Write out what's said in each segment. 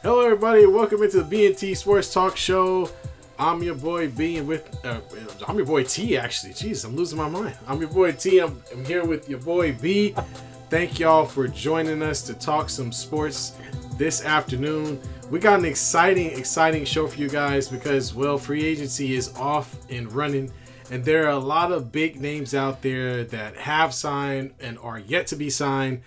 Hello, everybody. Welcome into the B&T Sports Talk Show. I'm your boy B, and I'm your boy T. Actually, jeez, I'm losing my mind. I'm your boy T. I'm here with your boy B. Thank y'all for joining us to talk some sports this afternoon. We got an exciting show for you guys because, well, free agency is off and running, and there are a lot of big names out there that have signed and are yet to be signed.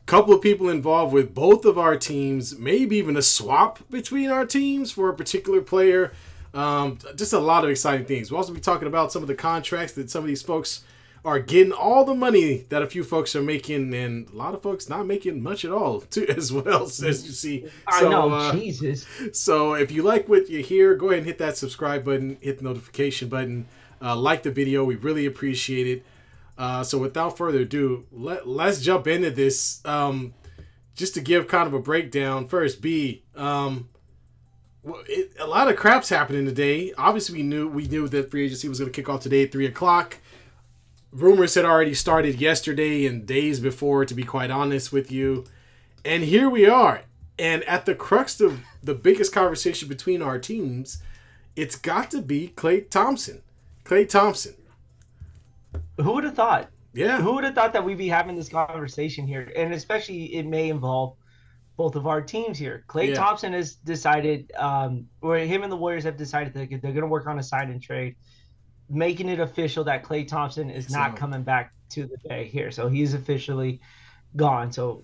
Couple of people involved with both of our teams, maybe even a swap between our teams for a particular player. Just a lot of exciting things. We'll also be talking about some of the contracts that some of these folks are getting, all the money that a few folks are making, and a lot of folks not making much at all too, as well, as you see. I know, Jesus. So if you like what you hear, go ahead and hit that subscribe button, hit the notification button, like the video. We really appreciate it. So without further ado, let's jump into this. Just to give kind of a breakdown. First, B. A lot of crap's happening today. Obviously, we knew that free agency was going to kick off today at 3:00. Rumors had already started yesterday and days before, to be quite honest with you. And here we are. And at the crux of the biggest conversation between our teams, it's got to be Klay Thompson. Klay Thompson. Who would have thought? Yeah. Who would have thought that we'd be having this conversation here? And especially it may involve both of our teams here. Klay Thompson has decided, or him and the Warriors have decided that they're going to work on a sign and trade, making it official that Klay Thompson is not coming back to the Bay here. So he's officially gone. So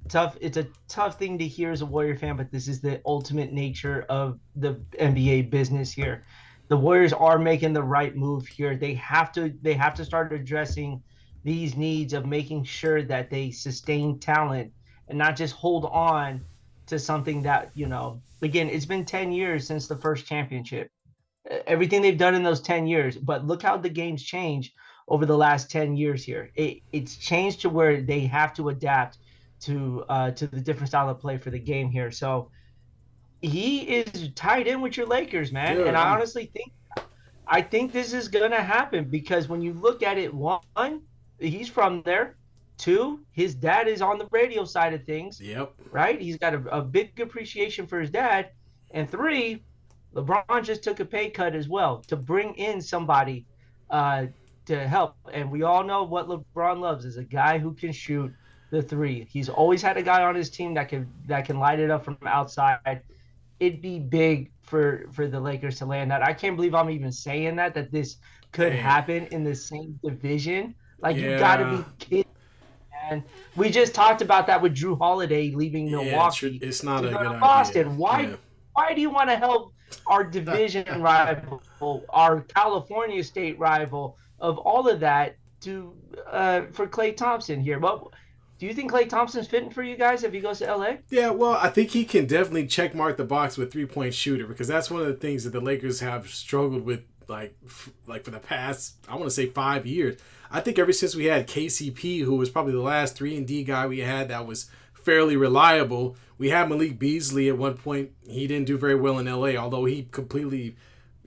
tough. It's a tough thing to hear as a Warrior fan, but this is the ultimate nature of the NBA business here. The Warriors are making the right move here. They have to start addressing these needs of making sure that they sustain talent and not just hold on to something that, again, it's been 10 years since the first championship. Everything they've done in those 10 years, but look how the game's changed over the last 10 years here. It's changed to where they have to adapt to the different style of play for the game here. So he is tied in with your Lakers, man. Yeah. And I think this is going to happen because when you look at it, one, he's from there. Two, his dad is on the radio side of things. Yep. Right? He's got a big appreciation for his dad. And three, LeBron just took a pay cut as well to bring in somebody to help. And we all know what LeBron loves is a guy who can shoot the three. He's always had a guy on his team that can light it up from outside. It'd be big for the Lakers to land that. I can't believe I'm even saying that this could happen in the same division. Like, you got to be kidding, man. We just talked about that with Drew Holiday leaving Milwaukee. It's not a good idea. Boston. Why do you want to help our division rival, our California state rival, of all of that for Klay Thompson here? Well, do you think Klay Thompson's fitting for you guys if he goes to LA? Yeah, well, I think he can definitely check mark the box with three-point shooter because that's one of the things that the Lakers have struggled with, like for the past, I want to say 5 years. I think ever since we had KCP, who was probably the last 3-and-D guy we had that was fairly reliable. We had Malik Beasley at one point. He didn't do very well in LA, although he completely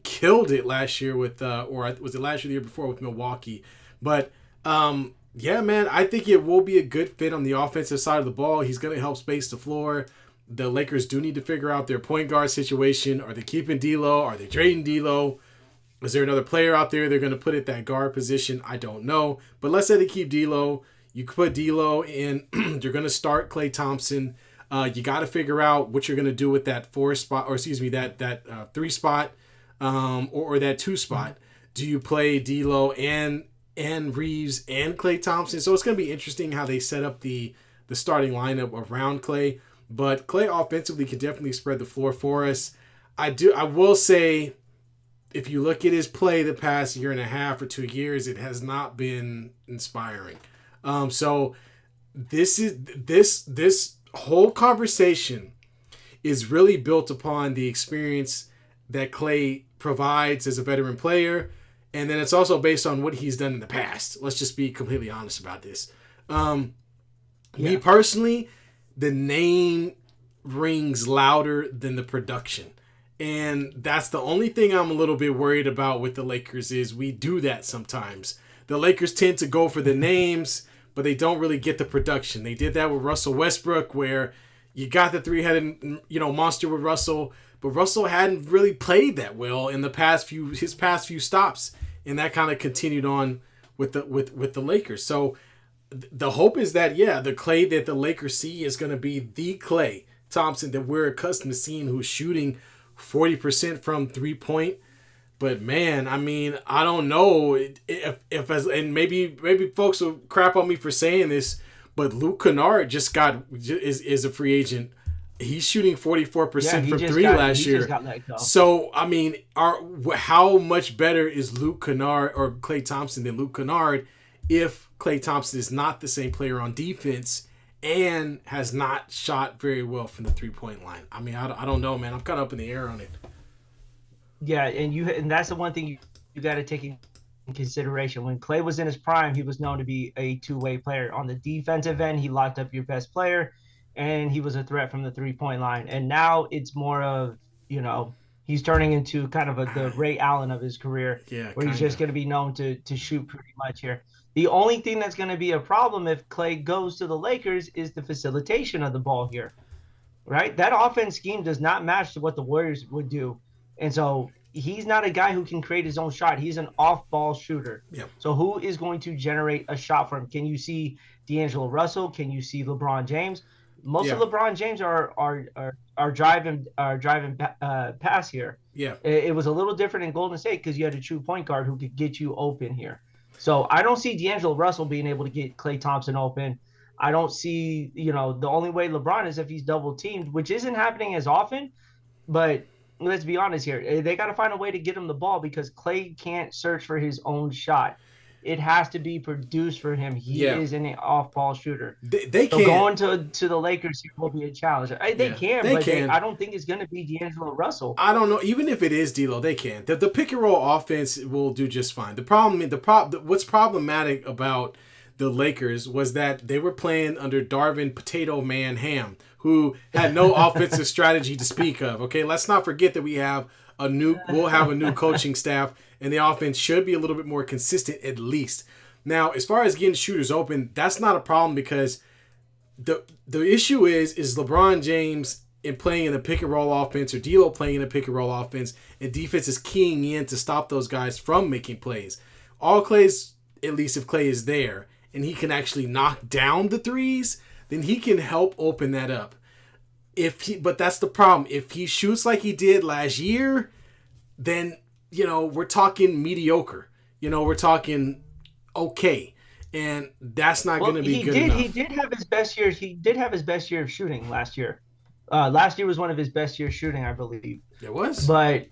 killed it last year with, or was it last year or the year before with Milwaukee? But, yeah, man, I think it will be a good fit on the offensive side of the ball. He's going to help space the floor. The Lakers do need to figure out their point guard situation. Are they keeping D'Lo? Are they trading D'Lo? Is there another player out there they're going to put at that guard position? I don't know. But let's say they keep D'Lo. You could put D'Lo in. You're going to start Klay Thompson. You got to figure out what you're going to do with that 4 spot, or excuse me, that 3 spot, or that 2 spot. Do you play D'Lo and Reeves and Klay Thompson? So it's going to be interesting how they set up the starting lineup around Klay. But Klay offensively can definitely spread the floor for us. I will say, if you look at his play the past year and a half or 2 years, it has not been inspiring. So this whole conversation is really built upon the experience that Klay provides as a veteran player. And then it's also based on what he's done in the past. Let's just be completely honest about this. Me personally, the name rings louder than the production. And that's the only thing I'm a little bit worried about with the Lakers is we do that sometimes. The Lakers tend to go for the names, but they don't really get the production. They did that with Russell Westbrook where You got the three-headed, monster with Russell, but Russell hadn't really played that well in his past few stops, and that kind of continued on with the Lakers. So the hope is that the Klay that the Lakers see is going to be the Klay Thompson that we're accustomed to seeing, who's shooting 40% from 3-point. But man, I mean, I don't know if and maybe folks will crap on me for saying this, but Luke Kennard is a free agent. He's shooting 44% from three last year. So I mean, how much better is Luke Kennard or Klay Thompson than Luke Kennard if Klay Thompson is not the same player on defense and has not shot very well from the 3-point line? I mean, I don't know, man. I'm kind of up in the air on it. Yeah, and that's the one thing you got to take in consideration. When Klay was in his prime, he was known to be a two-way player. On the defensive end, he locked up your best player, and he was a threat from the 3-point line. And now it's more of, he's turning into kind of the Ray Allen of his career, where he's just going to be known to shoot pretty much here. The only thing that's going to be a problem if Klay goes to the Lakers is the facilitation of the ball here, right? That offense scheme does not match to what the Warriors would do. And so he's not a guy who can create his own shot. He's an off-ball shooter. Yep. So who is going to generate a shot for him? Can you see D'Angelo Russell? Can you see LeBron James? Most of LeBron James are driving pass here. Yeah, it was a little different in Golden State because you had a true point guard who could get you open here. So I don't see D'Angelo Russell being able to get Klay Thompson open. I don't see, the only way LeBron is if he's double teamed, which isn't happening as often. But let's be honest here. They got to find a way to get him the ball because Klay can't search for his own shot. It has to be produced for him. He is an off-ball shooter. They so can. Going to the Lakers here will be a challenge. They can, but I don't think it's going to be D'Angelo Russell. I don't know. Even if it is D'Lo, they can. The pick and roll offense will do just fine. What's problematic about the Lakers was that they were playing under Darvin Potato Man Ham, who had no offensive strategy to speak of. Okay, let's not forget that we'll have a new coaching staff, and the offense should be a little bit more consistent at least. Now, as far as getting shooters open, that's not a problem because the issue is LeBron James playing in a pick and roll offense or D'Lo playing in a pick and roll offense, and defense is keying in to stop those guys from making plays. All Klay's, at least if Klay is there, and he can actually knock down the threes, then he can help open that up. But that's the problem. If he shoots like he did last year, then we're talking mediocre. We're talking okay, and that's not going to be good enough. He did have his best year. He did have his best year of shooting last year. Last year was one of his best years shooting, I believe. It was, but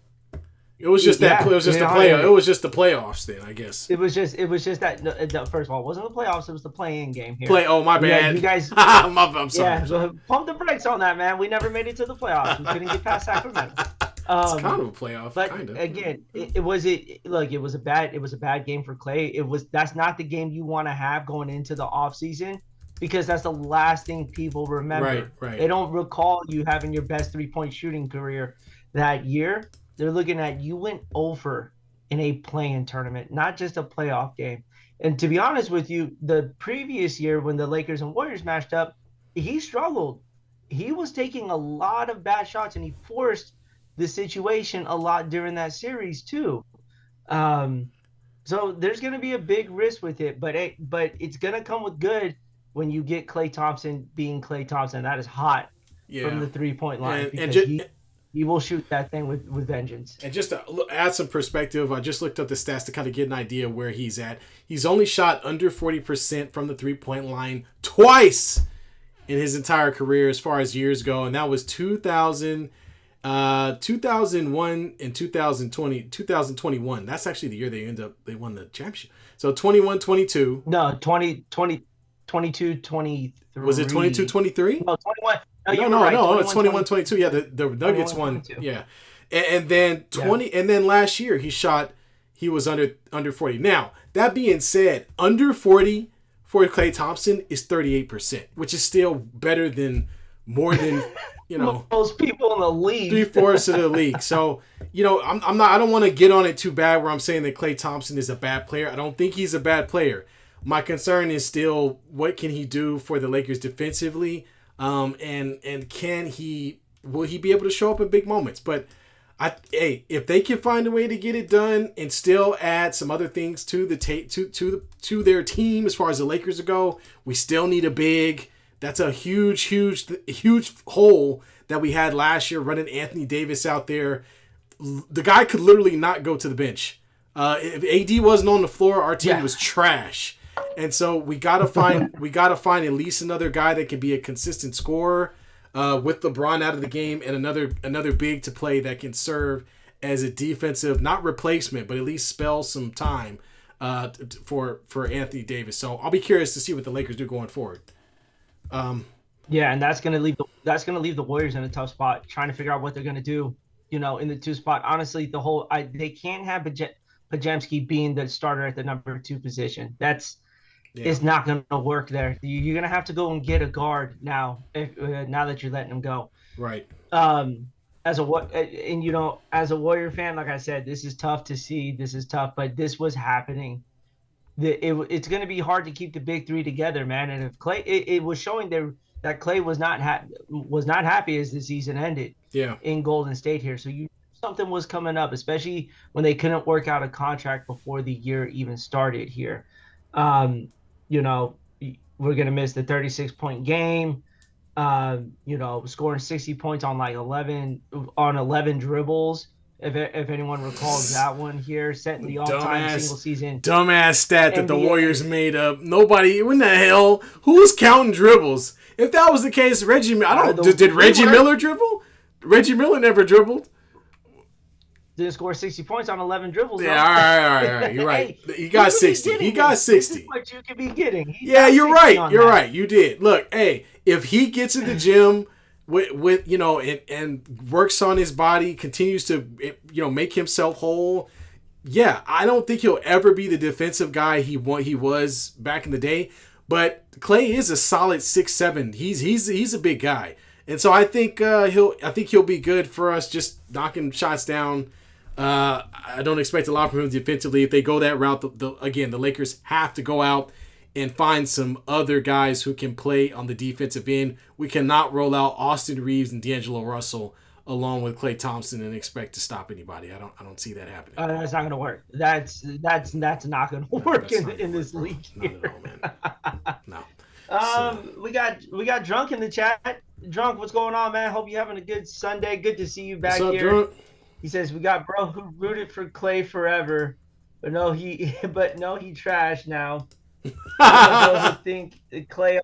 it was just that. It was just the playoff. It was just the playoffs. Then I guess it was just that. First of all, it wasn't the playoffs. It was the play-in game here. Oh, my bad. You guys. I'm sorry. Yeah, so pump the brakes on that, man. We never made it to the playoffs. We couldn't get past Sacramento. It's kind of a playoff. But kind of. Again, it was a bad game for Klay. That's not the game you want to have going into the offseason because that's the last thing people remember. Right. They don't recall you having your best 3-point shooting career that year. They're looking at you went over in a play-in tournament, not just a playoff game. And to be honest with you, the previous year when the Lakers and Warriors matched up, he struggled. He was taking a lot of bad shots, and he forced the situation a lot during that series too. So there's going to be a big risk with it, but it's going to come with good when you get Klay Thompson being Klay Thompson. That is hot from the 3-point line he will shoot that thing with vengeance. And just to add some perspective, I just looked up the stats to kind of get an idea where he's at. He's only shot under 40% from the 3-point line twice in his entire career as far as years go, and that was 2001 and 2021. That's actually the year they won the championship. So 21-22. No, 22-23. Was it 22-23? No, 21. No, it's 21-22. Yeah, the Nuggets won. Yeah. And then 20 and then last year he was under 40. Now, that being said, under 40 for Klay Thompson is 38%, which is still better than more than most people in the league. 3/4 of the league. So, I don't want to get on it too bad where I'm saying that Klay Thompson is a bad player. I don't think he's a bad player. My concern is still what can he do for the Lakers defensively. And will he be able to show up in big moments? But if they can find a way to get it done and still add some other things to to their team as far as the Lakers go, we still need a big. That's a huge hole that we had last year running Anthony Davis out there. The guy could literally not go to the bench. If AD wasn't on the floor, our team was trash. And so we gotta find at least another guy that can be a consistent scorer with LeBron out of the game, and another big to play that can serve as a defensive, not replacement, but at least spell some time for Anthony Davis. So I'll be curious to see what the Lakers do going forward. Yeah, and that's gonna leave the Warriors in a tough spot, trying to figure out what they're gonna do. In the 2 spot. Honestly, they can't have Podziemski being the starter at the number 2 position. It's not going to work there. You're going to have to go and get a guard now. Now that you're letting him go, right? As a Warrior fan, like I said, this is tough to see. This is tough, but this was happening. It's going to be hard to keep the big 3 together, man. And if Klay, it was showing there that Klay was not happy as the season ended. Yeah. In Golden State here, so something was coming up, especially when they couldn't work out a contract before the year even started here. We're gonna miss the 36-point game. Scoring 60 points on 11 dribbles. If anyone recalls that one here, setting the all-time single season dumbass stat that the Warriors made up. Nobody, when the hell, who's counting dribbles? If that was the case, did Reggie Miller dribble? Reggie Miller never dribbled. Didn't score 60 points on 11 dribbles. Yeah, all right. You're right. He got 60. He got 60. This is what you could be getting. You're right. You're right. You did. Look, hey, if he gets in the gym with and works on his body, continues to make himself whole. Yeah, I don't think he'll ever be the defensive guy he was back in the day. But Klay is a solid 6'7". He's a big guy. And so I think he'll be good for us, just knocking shots down. I don't expect a lot from him defensively. If they go that route, the Lakers have to go out and find some other guys who can play on the defensive end. We cannot roll out Austin Reeves and D'Angelo Russell along with Klay Thompson and expect to stop anybody. I don't see that happening. That's not going to work. That's not going to work in this league here. Not at all, man. No. We got Drunk in the chat. Drunk, what's going on, man? Hope you're having a good Sunday. Good to see you back here. Drunk? He says we got bro who rooted for Klay forever, but no, he trashed now. I think Klay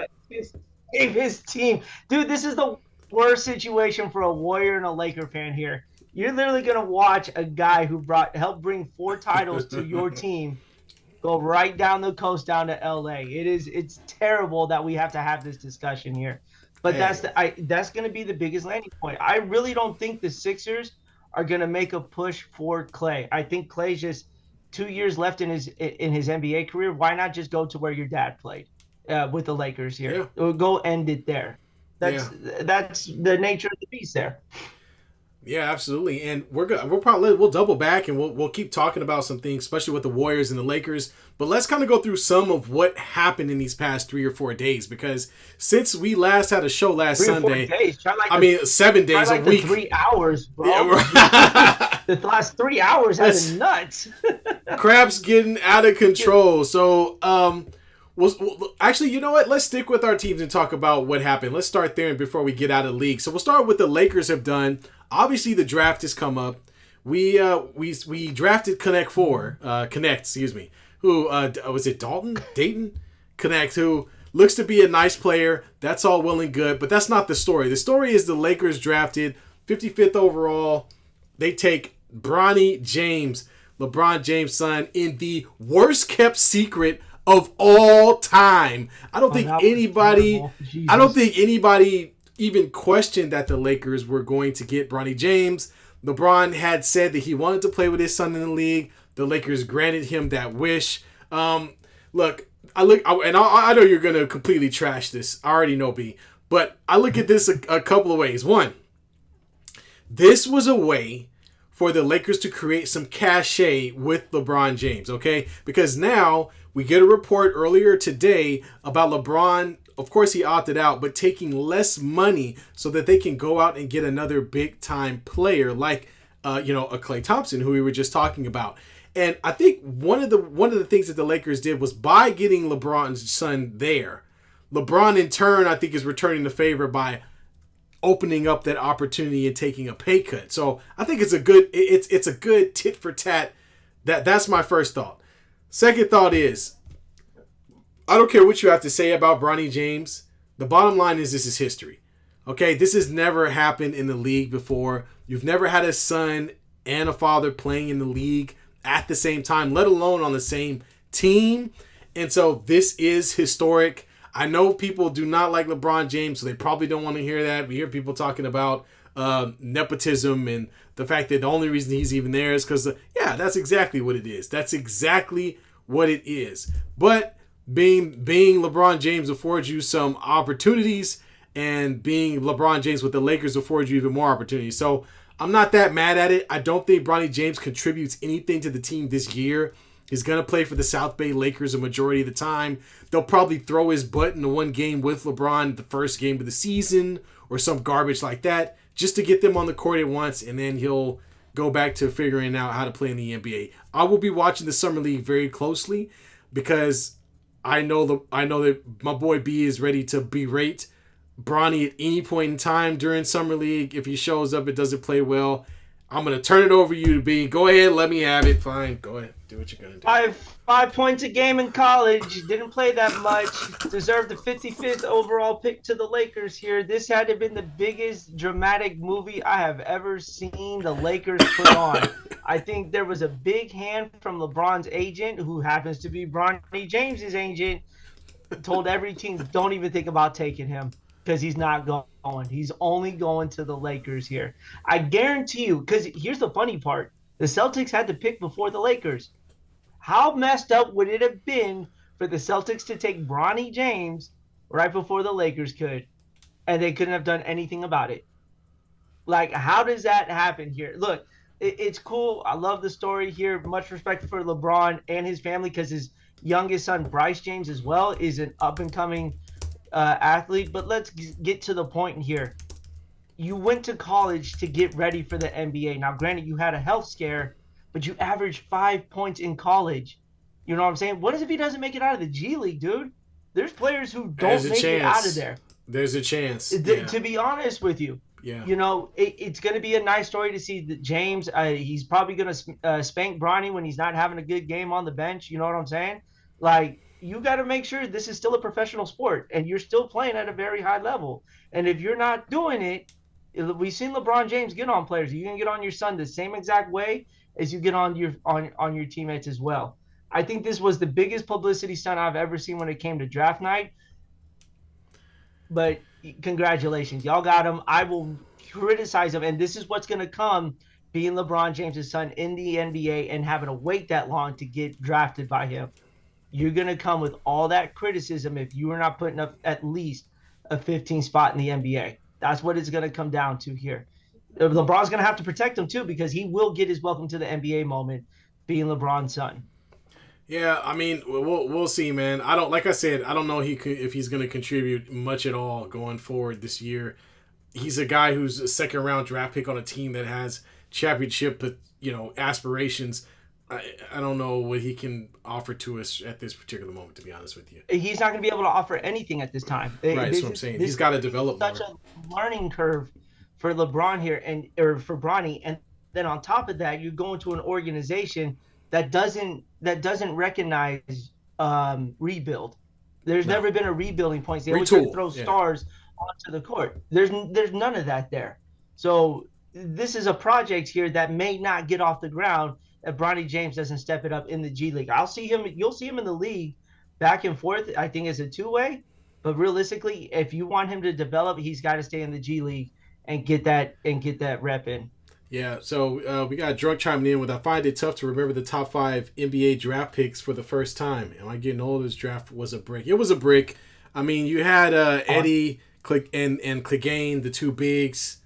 gave his team. Dude, this is the worst situation for a Warrior and a Laker fan here. You're literally gonna watch a guy who helped bring 4 titles to your team go right down the coast down to LA. It's terrible that we have to have this discussion here. But that's going to be the biggest landing point. I really don't think the Sixers are going to make a push for Klay. I think Klay's just 2 years left in his NBA career. Why not just go to where your dad played with the Lakers here? Yeah. Or go end it there. That's the nature of the beast there. Yeah, absolutely. And we'll double back and we'll keep talking about some things, especially with the Warriors and the Lakers. But let's kind of go through some of what happened in these past 3 or 4 days, because since we last had a show last Sunday, 7 days a week, 3 hours, bro. Yeah, the last 3 hours has been nuts. Crap's getting out of control. So, actually, you know what? Let's stick with our teams and talk about what happened. Let's start there before we get out of the league. So we'll start with the Lakers have done. Obviously, the draft has come up. We drafted Connect, who was it Dayton Connect, who looks to be a nice player. That's all well and good, but that's not the story. The story is the Lakers drafted 55th overall. They take Bronny James, LeBron James' son, in the worst kept secret of all time. I don't think anybody even questioned that the Lakers were going to get Bronny James. LeBron had said that he wanted to play with his son in the league. The Lakers granted him that wish. I know you're going to completely trash this. I already know, B. But I look at this a couple of ways. One, this was a way for the Lakers to create some cachet with LeBron James, okay? Because now We get a report earlier today about LeBron. Of course, he opted out, but taking less money so that they can go out and get another big time player like, a Klay Thompson, who we were just talking about. And I think one of the things that the Lakers did was by getting LeBron's son there, LeBron in turn, I think, is returning the favor by opening up that opportunity and taking a pay cut. So I think it's a good tit for tat. That's my first thought. Second thought is, I don't care what you have to say about Bronny James. The bottom line is this is history. Okay, this has never happened in the league before. You've never had a son and a father playing in the league at the same time, let alone on the same team. And so this is historic. I know people do not like LeBron James, so they probably don't want to hear that. We hear people talking about nepotism and the fact that the only reason he's even there is because, that's exactly what it is. That's exactly what it is. But being LeBron James affords you some opportunities, and being LeBron James with the Lakers affords you even more opportunities. So I'm not that mad at it. I don't think Bronny James contributes anything to the team this year. He's going to play for the South Bay Lakers a majority of the time. They'll probably throw his butt into one game with LeBron the first game of the season or some garbage like that just to get them on the court at once, and then he'll go back to figuring out how to play in the NBA. I will be watching the Summer League very closely because I know that my boy B is ready to berate Bronny at any point in time during Summer League. If he shows up and doesn't play well, I'm going to turn it over to you to be. Go ahead, let me have it. Fine, go ahead. Do what you're going to do. 5 points a game in college. Didn't play that much. Deserved the 55th overall pick to the Lakers here. This had to have been the biggest dramatic movie I have ever seen the Lakers put on. I think there was a big hand from LeBron's agent, who happens to be Bronny James's agent, told every team, don't even think about taking him because he's not going. He's only going to the Lakers here. I guarantee you, because here's the funny part. The Celtics had to pick before the Lakers. How messed up would it have been for the Celtics to take Bronny James right before the Lakers could, and they couldn't have done anything about it? Like, how does that happen here? Look, it's cool. I love the story here. Much respect for LeBron and his family, because his youngest son, Bryce James, as well, is an up-and-coming athlete. But let's get to the point here. You went to college to get ready for the NBA. Now, granted, you had a health scare, but you averaged 5 points in college. You know what I'm saying? What if he doesn't make it out of the G League, dude? There's players who don't make it out of there. There's a chance. To be honest with you. Yeah. You know, it's going to be a nice story to see that James, he's probably going to spank Bronny when he's not having a good game on the bench. You know what I'm saying? Like, you got to make sure this is still a professional sport and you're still playing at a very high level. And if you're not doing it, we've seen LeBron James get on players. You can get on your son the same exact way as you get on your teammates as well. I think this was the biggest publicity stunt I've ever seen when it came to draft night. But congratulations, y'all got him. I will criticize him, and this is what's going to come being LeBron James' son in the NBA and having to wait that long to get drafted by him. You're going to come with all that criticism if you are not putting up at least a 15 spot in the NBA. That's what it's going to come down to here. LeBron's going to have to protect him too, because he will get his welcome to the NBA moment being LeBron's son. Yeah, I mean, we'll see, man. I don't know if he's going to contribute much at all going forward this year. He's a guy who's a second round draft pick on a team that has championship, aspirations. I don't know what he can offer to us at this particular moment, to be honest with you. He's not going to be able to offer anything at this time. Right, that's what I'm saying. He's got to develop such more. A learning curve for LeBron here or for Bronny, and then on top of that, you go into an organization that doesn't recognize rebuild. There's never been a rebuilding point. They always try to throw stars onto the court. There's none of that there. So this is a project here that may not get off the ground if Bronny James doesn't step it up in the G League. You'll see him in the league back and forth, I think, as a two-way. But realistically, if you want him to develop, he's got to stay in the G League and get that rep in. Yeah, so we got Drunk chiming in with, I find it tough to remember the top 5 NBA draft picks for the first time. Am I getting old? This draft was a brick. It was a brick. I mean, you had Eddie and Clegane, the two bigs.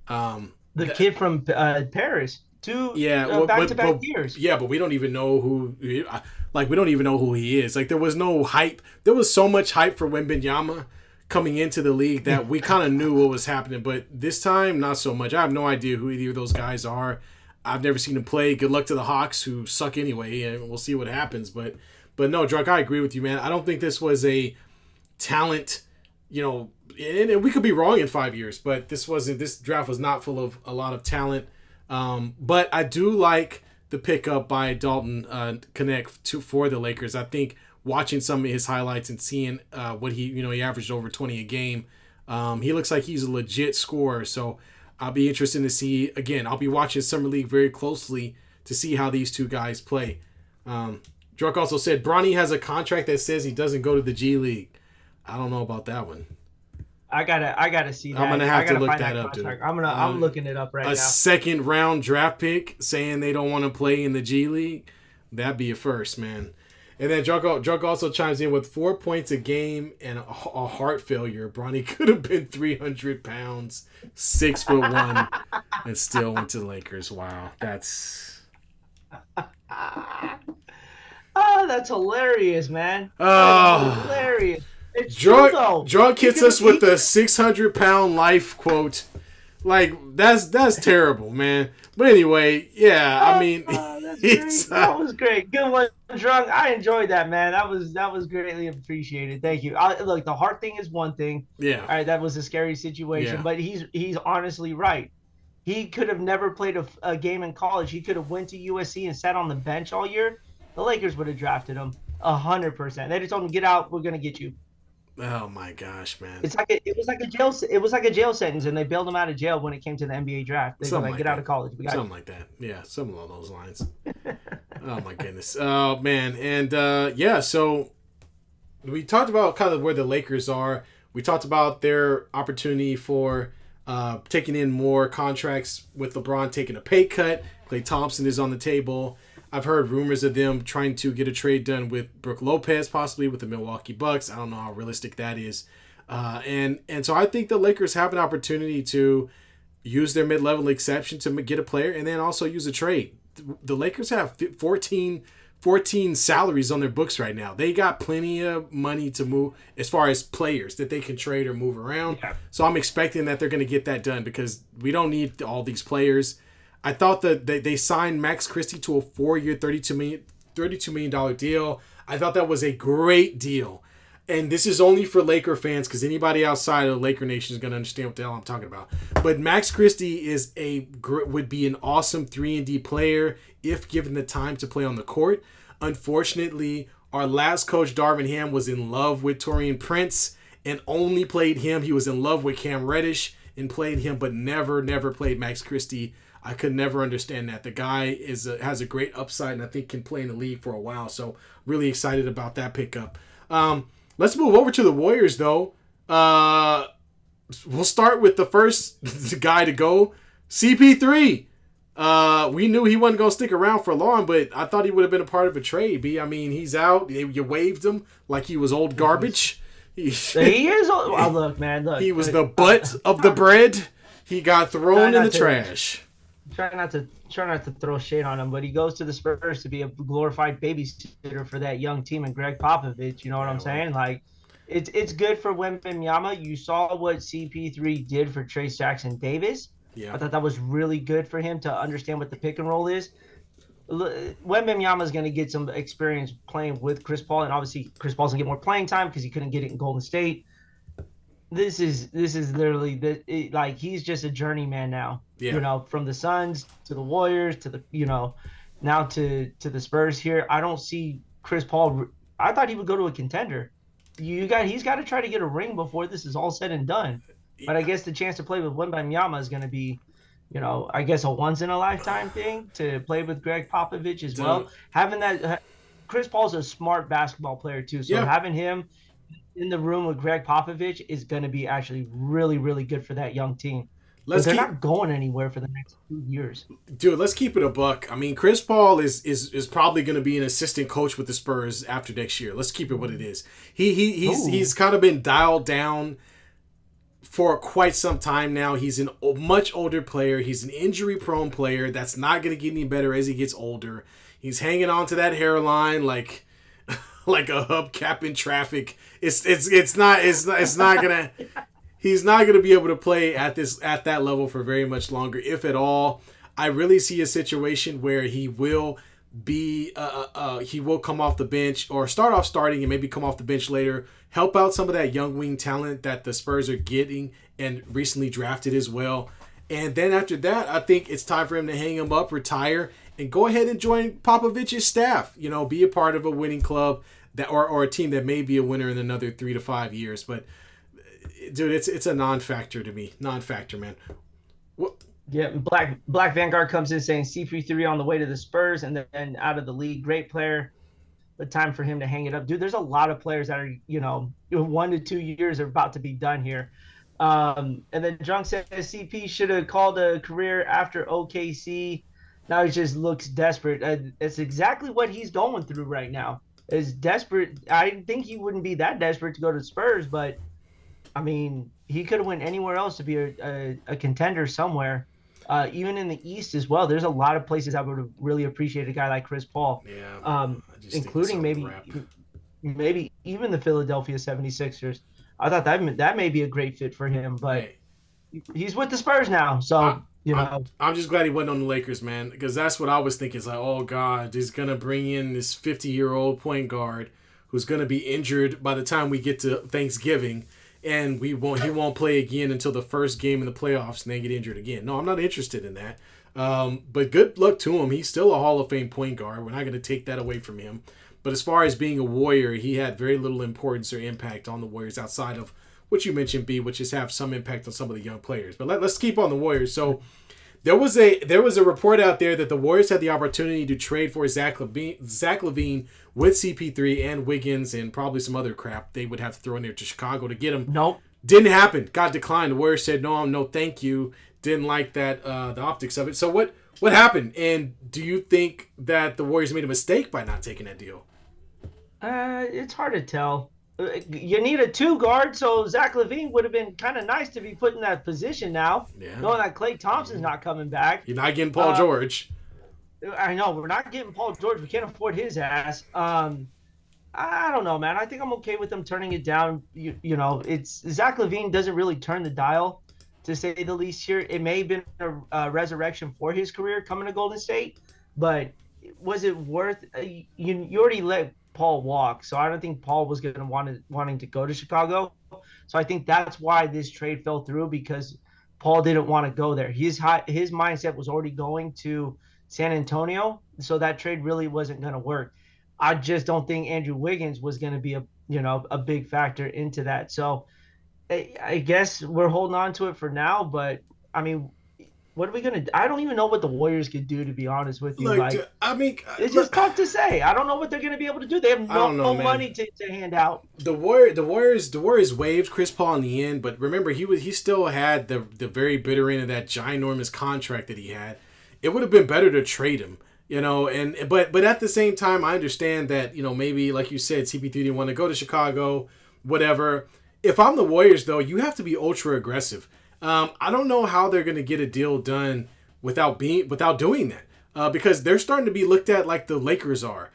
The kid from Paris, two Yeah, well, back-to-back years. yeah, but we don't even know who. Like, we don't even know who he is. Like, there was no hype. There was so much hype for Wembanyama coming into the league that we kind of knew what was happening. But this time, not so much. I have no idea who either of those guys are. I've never seen them play. Good luck to the Hawks, who suck anyway, and we'll see what happens. But no, Drunk, I agree with you, man. I don't think this was a talent, and we could be wrong in 5 years, but this draft was not full of a lot of talent. But I do like the pickup by Dalton Connect for the Lakers. I think watching some of his highlights and seeing what he averaged over 20 a game, he looks like he's a legit scorer. So I'll be interested to see. Again, I'll be watching Summer League very closely to see how these two guys play. Drunk also said Bronny has a contract that says he doesn't go to the G League. I don't know about that one. I gotta see that. I'm gonna have to look that up, dude. I'm looking it up right now. A second round draft pick saying they don't want to play in the G League. That'd be a first, man. And then Drunk also chimes in with 4 points a game and a heart failure. Bronny could have been 300 pounds, 6'1", and still went to the Lakers. Wow, that's. Oh, that's hilarious, man. Oh, that's hilarious. It's true, though. Drunk hits us with the 600-pound life quote. Like, that's terrible, man. But anyway, yeah, I mean, that was great. Good one, Drunk. I enjoyed that, man. That was greatly appreciated. Thank you. Look, the heart thing is one thing. Yeah. All right, that was a scary situation, but he's honestly right. He could have never played a game in college. He could have went to USC and sat on the bench all year. The Lakers would have drafted him 100%. They just told him, "Get out. We're gonna get you." Oh my gosh, man! It was like a jail sentence, and they bailed him out of jail when it came to the NBA draft. They were like, "Get out of college." Something like that. Yeah, something along those lines. Oh my goodness. Oh man, and yeah. So we talked about kind of where the Lakers are. We talked about their opportunity for taking in more contracts with LeBron taking a pay cut. Klay Thompson is on the table. I've heard rumors of them trying to get a trade done with Brook Lopez, possibly with the Milwaukee Bucks. I don't know how realistic that is. And so I think the Lakers have an opportunity to use their mid-level exception to get a player and then also use a trade. The Lakers have 14 salaries on their books right now. They got plenty of money to move as far as players that they can trade or move around. Yeah. So I'm expecting that they're going to get that done because we don't need all these players. I thought that they signed Max Christie to a 4-year, $32 million deal. I thought that was a great deal. And this is only for Laker fans because anybody outside of Laker Nation is going to understand what the hell I'm talking about. But Max Christie would be an awesome 3-and-D player if given the time to play on the court. Unfortunately, our last coach, Darvin Ham, was in love with Taurean Prince and only played him. He was in love with Cam Reddish and played him, but never played Max Christie. I could never understand that. The guy has a great upside and I think can play in the league for a while. So really excited about that pickup. Let's move over to the Warriors, though. We'll start with the first guy to go, CP3. We knew he wasn't going to stick around for long, but I thought he would have been a part of a trade, B. I mean, he's out. You waved him like he was old garbage. He is old. Oh, look, man, look. He was the butt of the bread. He got thrown in the trash. Try not to throw shade on him, but he goes to the Spurs to be a glorified babysitter for that young team and Greg Popovich. You know what I'm saying? Like, it's good for Wembanyama. You saw what CP3 did for Trayce Jackson-Davis. Yeah. I thought that was really good for him to understand what the pick and roll is. Wembanyama is going to get some experience playing with Chris Paul, and obviously Chris Paul's going to get more playing time because he couldn't get it in Golden State. This is literally like he's just a journeyman now. Yeah. You know, from the Suns to the Warriors to the now to the Spurs here. I don't see Chris Paul. I thought he would go to a contender. He's got to try to get a ring before this is all said and done. But I guess the chance to play with Wembanyama is going to be, I guess a once in a lifetime thing to play with Greg Popovich as well. Having that, Chris Paul's a smart basketball player too. So having him in the room with Greg Popovich is going to be actually really, really good for that young team. They're not going anywhere for the next 2 years. Dude, let's keep it a buck. I mean, Chris Paul is probably going to be an assistant coach with the Spurs after next year. Let's keep it what it is. He's kind of been dialed down for quite some time now. He's a much older player. He's an injury-prone player that's not going to get any better as he gets older. He's hanging on to that hairline like like a hubcap in traffic. It's not gonna. He's not gonna be able to play at that level for very much longer, if at all. I really see a situation where he will he will come off the bench or start off starting and maybe come off the bench later, help out some of that young wing talent that the Spurs are getting and recently drafted as well. And then after that, I think it's time for him to hang him up, retire, and go ahead and join Popovich's staff. You know, be a part of a winning club that or a team that may be a winner in another 3 to 5 years. But dude, it's a non-factor to me. Non-factor, man. What? Yeah, Black Vanguard comes in saying CP3 on the way to the Spurs and then out of the league. Great player, but time for him to hang it up. Dude, there's a lot of players that are, 1 to 2 years are about to be done here. And then Drunk says CP should have called a career after OKC. Now he just looks desperate. It's exactly what he's going through right now. Is desperate. I think he wouldn't be that desperate to go to Spurs, but I mean, he could have went anywhere else to be a contender somewhere. Even in the East as well, there's a lot of places I would have really appreciated a guy like Chris Paul. Yeah, including maybe even the Philadelphia 76ers. I thought that may be a great fit for him, but he's with the Spurs now, so I'm just glad he wasn't on the Lakers, man, because that's what I was thinking. It's like, oh God, he's gonna bring in this 50-year-old point guard who's gonna be injured by the time we get to Thanksgiving. And he won't play again until the first game in the playoffs and then get injured again. No, I'm not interested in that. But good luck to him. He's still a Hall of Fame point guard. We're not going to take that away from him. But as far as being a Warrior, he had very little importance or impact on the Warriors outside of what you mentioned, B, which is have some impact on some of the young players. But let's keep on the Warriors. So there was a report out there that the Warriors had the opportunity to trade for Zach LaVine with CP3 and Wiggins and probably some other crap they would have to throw in there to Chicago to get him. Nope. Didn't happen. Got declined. The Warriors said, no, thank you. Didn't like that, the optics of it. So what happened? And do you think that the Warriors made a mistake by not taking that deal? It's hard to tell. You need a 2 guard, so Zach LaVine would have been kind of nice to be put in that position now. Yeah. Knowing that Klay Thompson's not coming back. You're not getting Paul George. I know. We're not getting Paul George. We can't afford his ass. I don't know, man. I think I'm okay with them turning it down. It's Zach LaVine doesn't really turn the dial, to say the least here. It may have been a resurrection for his career coming to Golden State, but was it worth you already let Paul walk, so I don't think Paul was going to wanting to go to Chicago. So I think that's why this trade fell through, because Paul didn't want to go there. His mindset was already going to San Antonio, so that trade really wasn't going to work. I just don't think Andrew Wiggins was going to be a big factor into that. So I guess we're holding on to it for now, but I mean, what are we going to – I don't even know what the Warriors could do, to be honest with you. It's just tough to say. I don't know what they're going to be able to do. They have no money to hand out. The Warriors waived Chris Paul in the end, but remember, he still had the very bitter end of that ginormous contract that he had. It would have been better to trade him, but at the same time, I understand that, maybe, like you said, CP3 didn't want to go to Chicago, whatever. If I'm the Warriors, though, you have to be ultra aggressive. I don't know how they're going to get a deal done without doing that, because they're starting to be looked at like the Lakers are.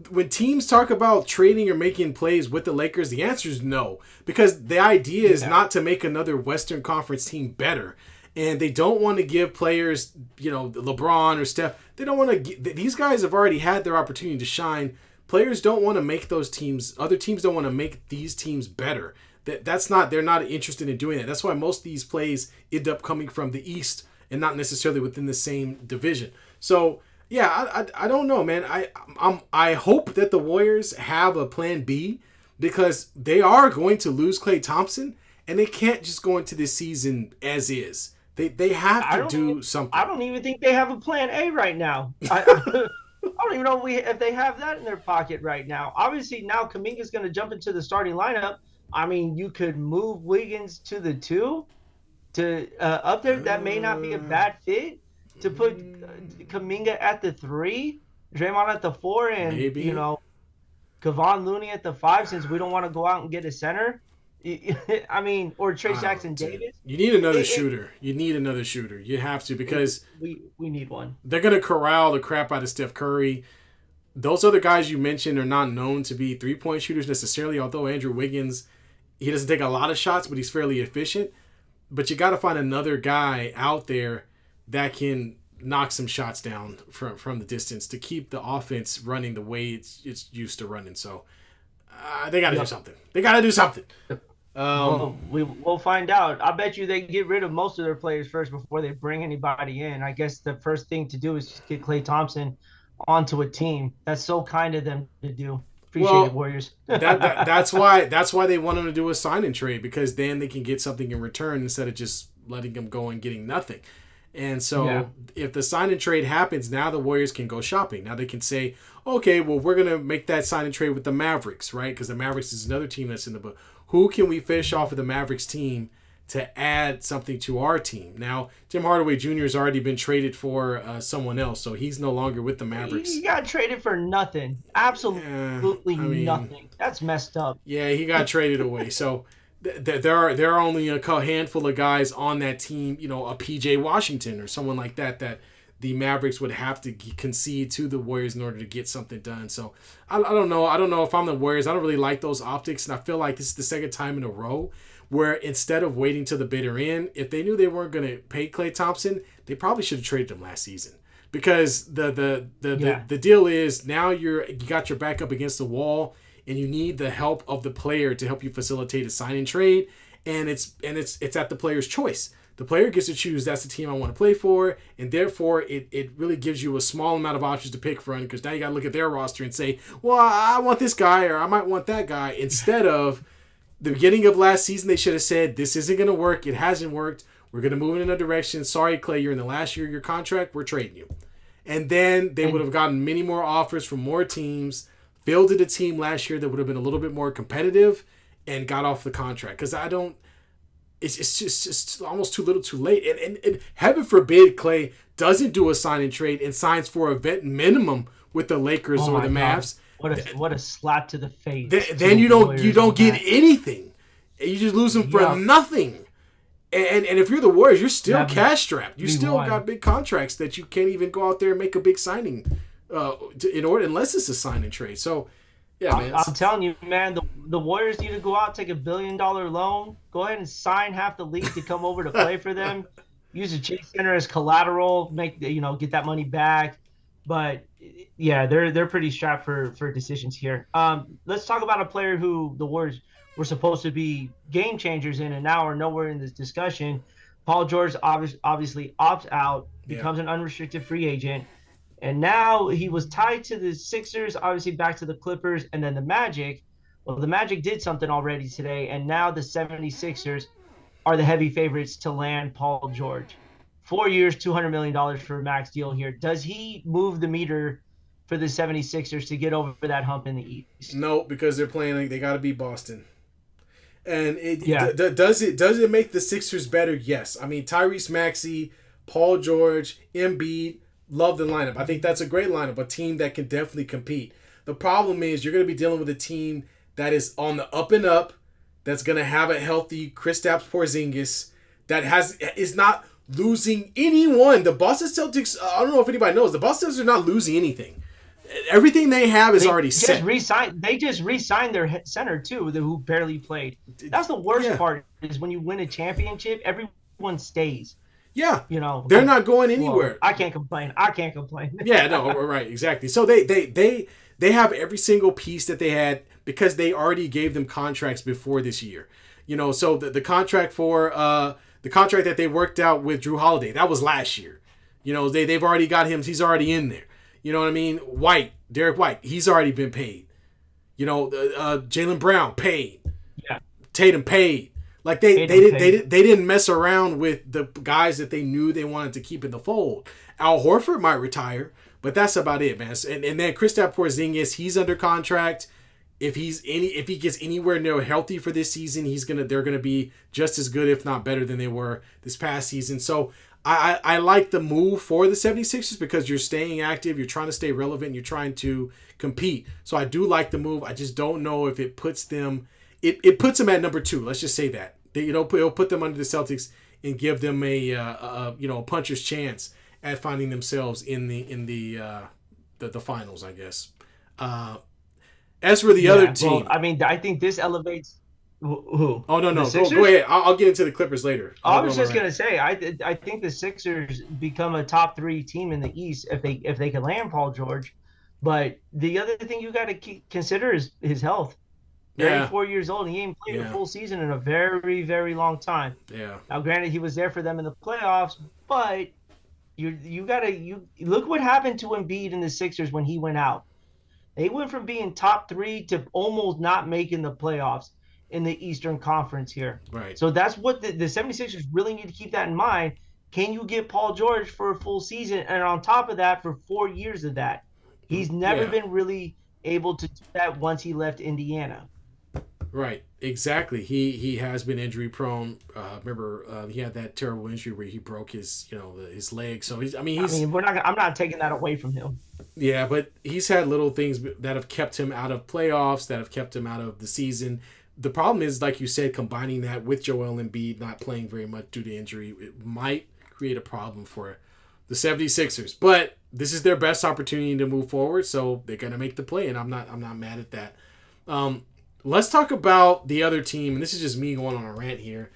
When teams talk about trading or making plays with the Lakers, the answer is no, because the idea is not to make another Western Conference team better. And they don't want to give players, LeBron or Steph, they don't want to. These guys have already had their opportunity to shine. Players don't want to make those teams. Other teams don't want to make these teams better. They're not interested in doing that. That's why most of these plays end up coming from the East and not necessarily within the same division. So yeah, I don't know, man. I hope that the Warriors have a plan B, because they are going to lose Klay Thompson, and they can't just go into this season as is. They have to do something. I don't even think they have a plan A right now. I don't even know if they have that in their pocket right now. Obviously, now Kuminga's going to jump into the starting lineup. I mean, you could move Wiggins to the 2 to up there. That may not be a bad fit, to put Kuminga at the 3, Draymond at the 4, and Kevon Looney at the 5, since we don't want to go out and get a center. I mean, or Trey Oh, Jackson dude. Davis. You need another It, shooter. You need another shooter. You have to because we need one. they're gonna corral the crap out of Steph Curry. Those other guys you mentioned are not known to be 3-point shooters necessarily. Although Andrew Wiggins, he doesn't take a lot of shots, but he's fairly efficient. But you got to find another guy out there that can knock some shots down from the distance to keep the offense running the way it's used to running. So they got to do something. They got to do something. Well, we'll find out. I bet you they get rid of most of their players first before they bring anybody in. I guess the first thing to do is just get Klay Thompson onto a team. That's so kind of them to do. Appreciate it, Warriors. that's why they want him to do a sign and trade, because then they can get something in return instead of just letting him go and getting nothing. And so if the sign and trade happens, now the Warriors can go shopping. Now they can say, okay, well, we're going to make that sign and trade with the Mavericks, right? Because the Mavericks is another team that's in the book. Who can we fish off of the Mavericks team to add something to our team? Now, Tim Hardaway Jr. has already been traded for someone else, so he's no longer with the Mavericks. He got traded for nothing. Absolutely nothing. That's messed up. Yeah, he got traded away. So there are only a handful of guys on that team, a PJ Washington or someone like that the Mavericks would have to concede to the Warriors in order to get something done. So I don't know. I don't know if I'm the Warriors. I don't really like those optics, and I feel like this is the second time in a row where instead of waiting till the bitter end, if they knew they weren't going to pay Klay Thompson, they probably should have traded him last season. Because the deal is now you got your back up against the wall, and you need the help of the player to help you facilitate a sign and trade, and it's at the player's choice. The player gets to choose, that's the team I want to play for, and therefore it really gives you a small amount of options to pick from, because now you got to look at their roster and say, well, I want this guy or I might want that guy, instead of the beginning of last season. They should have said, this isn't going to work. It hasn't worked. We're going to move in another direction. Sorry, Klay, you're in the last year of your contract. We're trading you. And then they would have gotten many more offers from more teams, fielded a team last year that would have been a little bit more competitive, and got off the contract. Because it's just almost too little too late. And heaven forbid Klay doesn't do a sign and trade and signs for a vet minimum with the Lakers or the Mavs. What a slap to the face. Then you don't get anything. You just lose them for nothing. And if you're the Warriors, you're still cash strapped. You still got big contracts that you can't even go out there and make a big signing in order, unless it's a sign and trade. So yeah, man. I'm telling you, man, the Warriors need to go out, take $1 billion loan, go ahead and sign half the league to come over to play for them. Use the Chase Center as collateral, get that money back. But yeah, they're pretty strapped for decisions here. Let's talk about a player who the Warriors were supposed to be game changers in, and now are nowhere in this discussion. Paul George obviously opts out, becomes an unrestricted free agent. And now he was tied to the Sixers, obviously back to the Clippers, and then the Magic. Well, the Magic did something already today, and now the 76ers are the heavy favorites to land Paul George. 4 years, $200 million for a max deal here. Does he move the meter for the 76ers to get over that hump in the East? No, because they're playing, they got to beat Boston. And does it make the Sixers better? Yes. I mean, Tyrese Maxey, Paul George, Embiid, love the lineup. I think that's a great lineup, a team that can definitely compete. The problem is you're going to be dealing with a team that is on the up and up, that's going to have a healthy Kristaps Porzingis, that is not losing anyone. The Boston Celtics, I don't know if anybody knows, the Boston Celtics are not losing anything. Everything they have is already set. They just re-signed their center too, who barely played. That's the worst part, is when you win a championship, everyone stays. Yeah, they're not going anywhere. Well, I can't complain. Yeah, no, right, exactly. So they have every single piece that they had, because they already gave them contracts before this year. So the contract for the contract that they worked out with Drew Holiday, that was last year. They've already got him. He's already in there. You know what I mean? Derek White, he's already been paid. Jaylen Brown paid. Yeah, Tatum paid. Like they didn't mess around with the guys that they knew they wanted to keep in the fold. Al Horford might retire, but that's about it, man. And then Kristaps Porzingis, he's under contract. If he gets anywhere near healthy for this season, they're gonna be just as good, if not better, than they were this past season. So I like the move for the 76ers, because you're staying active, you're trying to stay relevant, you're trying to compete. So I do like the move. I just don't know if it puts them it puts them at number 2. Let's just say that. It'll put them under the Celtics and give them a puncher's chance at finding themselves in the finals, I guess. As for the other team, well, I mean, I think this elevates who? Oh no, go ahead. I'll get into the Clippers later. I was just gonna say, I think the Sixers become a top 3 team in the East if they can land Paul George. But the other thing you got to consider is his health. 34 years old, and he ain't played a full season in a very, very long time. Yeah. Now, granted, he was there for them in the playoffs, but you look what happened to Embiid and the Sixers when he went out. They went from being top 3 to almost not making the playoffs in the Eastern Conference here. Right. So that's what the 76ers really need to keep that in mind. Can you get Paul George for a full season? And on top of that, for 4 years of that, he's never been really able to do that once he left Indiana. Right, exactly. He has been injury prone. Remember, he had that terrible injury where he broke his leg. So I'm not taking that away from him. Yeah, but he's had little things that have kept him out of playoffs, that have kept him out of the season. The problem is, like you said, combining that with Joel Embiid not playing very much due to injury, it might create a problem for the 76ers. But this is their best opportunity to move forward, so they're gonna make the play, and I'm not mad at that. Let's talk about the other team, and this is just me going on a rant here.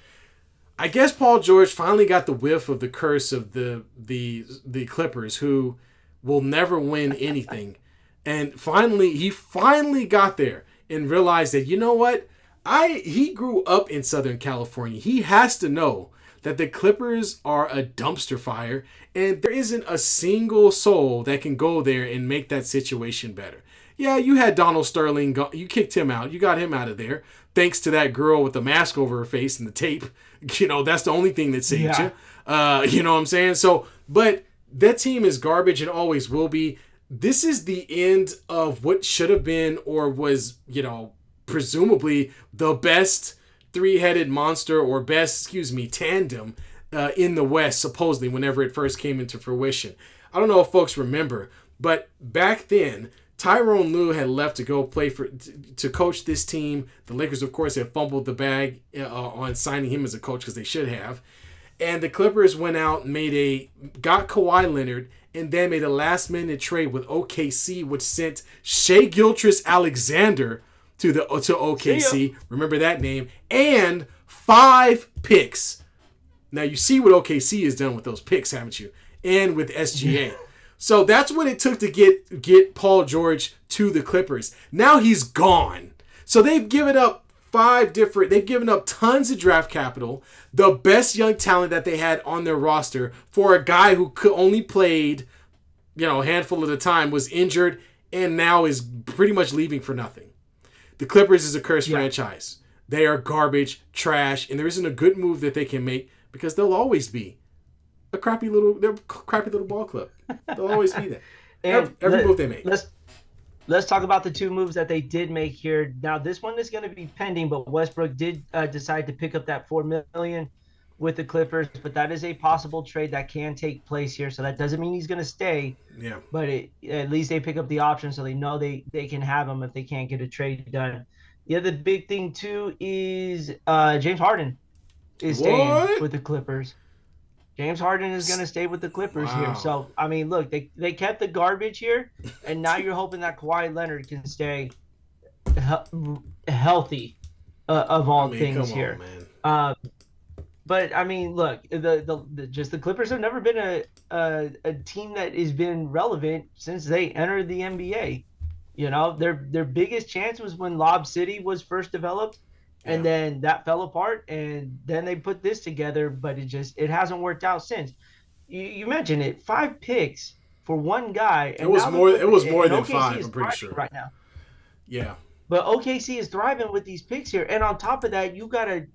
I guess Paul George finally got the whiff of the curse of the Clippers, who will never win anything. And he finally got there and realized that, you know what? He grew up in Southern California. He has to know that the Clippers are a dumpster fire, and there isn't a single soul that can go there and make that situation better. Yeah, you had Donald Sterling. You kicked him out. You got him out of there. Thanks to that girl with the mask over her face and the tape. That's the only thing that saved you. You know what I'm saying? So, but that team is garbage and always will be. This is the end of what should have been or was, presumably the best three-headed monster or best, tandem in the West, supposedly, whenever it first came into fruition. I don't know if folks remember, but back then, Tyronn Lue had left to go play to coach this team. The Lakers, of course, had fumbled the bag on signing him as a coach because they should have. And the Clippers went out and got Kawhi Leonard and then made a last-minute trade with OKC, which sent Shai Gilgeous-Alexander to OKC. Remember that name. And 5 picks. Now, you see what OKC has done with those picks, haven't you? And with SGA. So that's what it took to get Paul George to the Clippers. Now he's gone. So they've given up they've given up tons of draft capital, the best young talent that they had on their roster for a guy who only played, a handful at a time, was injured, and now is pretty much leaving for nothing. The Clippers is a cursed franchise. They are garbage, trash, and there isn't a good move that they can make because they'll always be a crappy little ball club. They'll always be that. Every move they make. Let's talk about the 2 moves that they did make here. Now, this one is going to be pending, but Westbrook did decide to pick up that $4 million with the Clippers, but that is a possible trade that can take place here. So that doesn't mean he's going to stay. Yeah. But at least they pick up the option, so they know they can have him if they can't get a trade done. The other big thing too is James Harden is staying with the Clippers. James Harden is going to stay with the Clippers here. So, I mean, look, they kept the garbage here, and now you're hoping that Kawhi Leonard can stay healthy of all things here. But, I mean, look, the Clippers have never been a team that has been relevant since they entered the NBA. Their biggest chance was when Lob City was first developed. And then that fell apart, and then they put this together, but it hasn't worked out since. You mentioned it, 5 picks for one guy. And it was more than OKC 5, I'm pretty sure. Right now. Yeah. But OKC is thriving with these picks here, and on top of that, you got a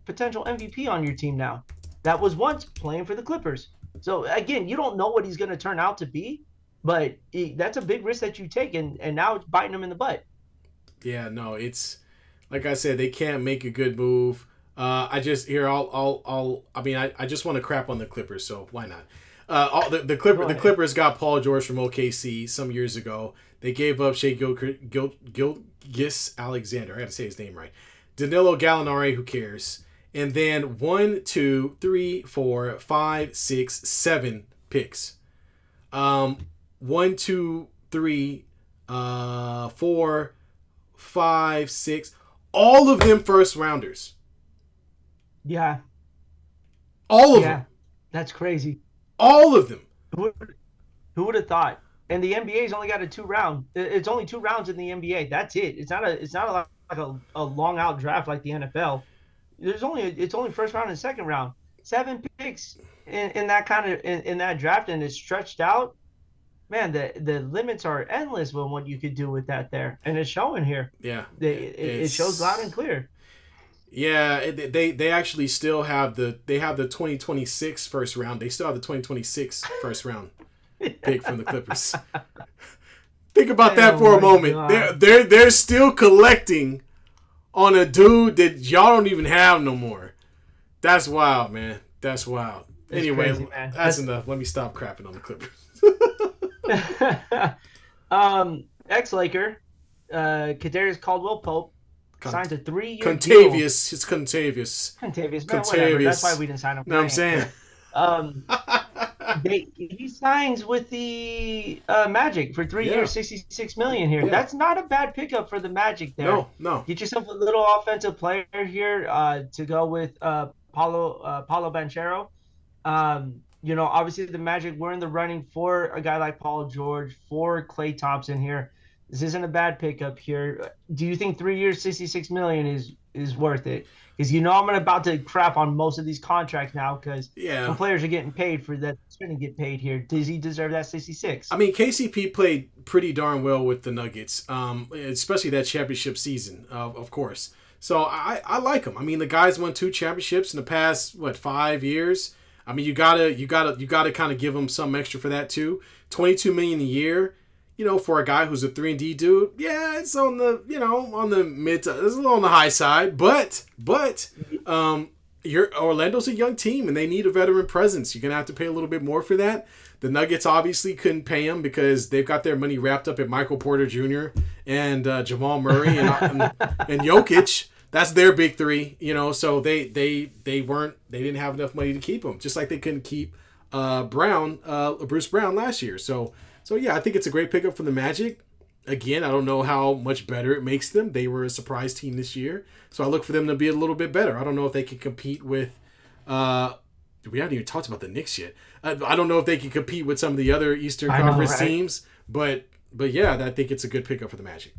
potential MVP on your team now. That was once playing for the Clippers. So again, you don't know what he's going to turn out to be, but that's a big risk that you take, and now it's biting him in the butt. Yeah, no, it's. Like I said, they can't make a good move. I just want to crap on the Clippers, so why not? The Clippers got Paul George from OKC some years ago. They gave up Shai Gilgeous-Alexander. I got to say his name right. Danilo Gallinari, who cares? And then 1, 2, 3, 4, 5, 6, 7 picks. 1, 2, 3, 4, 5, 6. All of them first rounders. Yeah. All of them. That's crazy. All of them. Who would have thought? And the NBA's only got a 2-round. It's only 2 rounds in the NBA. That's it. It's not like a long out draft like the NFL. It's only first round and second round. 7 picks in that kind of in that draft, and it's stretched out. Man, the limits are endless with what you could do with that there, and it's showing here. Yeah, it shows loud and clear. Yeah, they actually still have the 2026 first round. They still have the 2026 first round pick from the Clippers. Think about that for a moment. God. They're still collecting on a dude that y'all don't even have no more. That's wild, man. That's wild. It's anyway, crazy, that's enough. Let me stop crapping on the Clippers. Ex-Laker, Kadarius Caldwell-Pope signed a 3-year Contavious. deal. It's Contavious. Contavious, man, whatever. That's why we didn't sign him. No, I'm saying. He signs with the Magic for 3 years, $66 million here. Yeah. That's not a bad pickup for the Magic there. No. Get yourself a little offensive player here to go with Paolo Banchero. Obviously the Magic were in the running for a guy like Paul George, for Klay Thompson here. This isn't a bad pickup here. Do you think 3 years, $66 million is worth it? Because I'm about to crap on most of these contracts now because when players are getting paid for that, they're going to get paid here. Does he deserve that 66? I mean, KCP played pretty darn well with the Nuggets, especially that championship season, of course. So I like him. I mean, the guy's won 2 championships in the past 5 years. I mean, you gotta kind of give him some extra for that too. $22 million a year. For a guy who's a 3-and-D dude, yeah, it's on the, on the mid to, it's a little on the high side, but Orlando's a young team and they need a veteran presence. You're going to have to pay a little bit more for that. The Nuggets obviously couldn't pay him because they've got their money wrapped up at Michael Porter Jr. and Jamal Murray and Jokic. That's their big 3, so they didn't have enough money to keep him, just like they couldn't keep Bruce Brown last year. So yeah, I think it's a great pickup from the Magic. Again, I don't know how much better it makes them. They were a surprise team this year, so I look for them to be a little bit better. I don't know if they can compete with. We haven't even talked about the Knicks yet. I don't know if they can compete with some of the other Eastern Conference teams, but yeah, I think it's a good pickup for the Magic.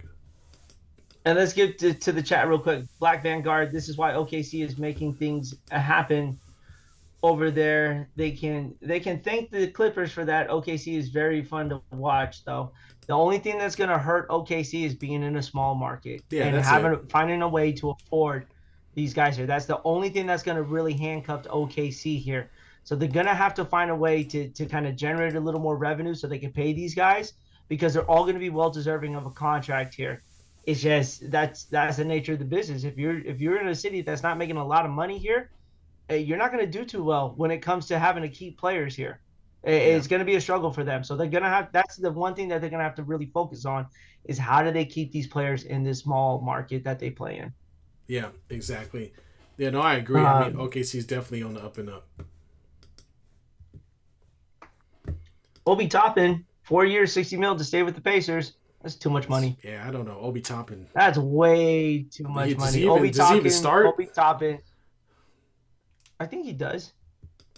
And let's get to the chat real quick. Black Vanguard, this is why OKC is making things happen over there. They can thank the Clippers for that. OKC is very fun to watch, though. The only thing that's going to hurt OKC is being in a small market and finding a way to afford these guys here. That's the only thing that's going to really handcuff OKC here. So they're going to have to find a way to kind of generate a little more revenue so they can pay these guys, because they're all going to be well deserving of a contract here. It's just that's the nature of the business. If you're in a city that's not making a lot of money here, you're not going to do too well when it comes to having to keep players here. It's going to be a struggle for them. So they're going to have, that's the one thing that they're going to have to really focus on, is how do they keep these players in this small market that they play in. Yeah, exactly. Yeah, no, I agree. I mean, OKC is definitely on the up and up. Obi Toppin, 4 years, $60 million to stay with the Pacers. That's too much money. Yeah, I don't know. Obi Toppin. That's way too much money. Does he even start? Obi Toppin. I think he does.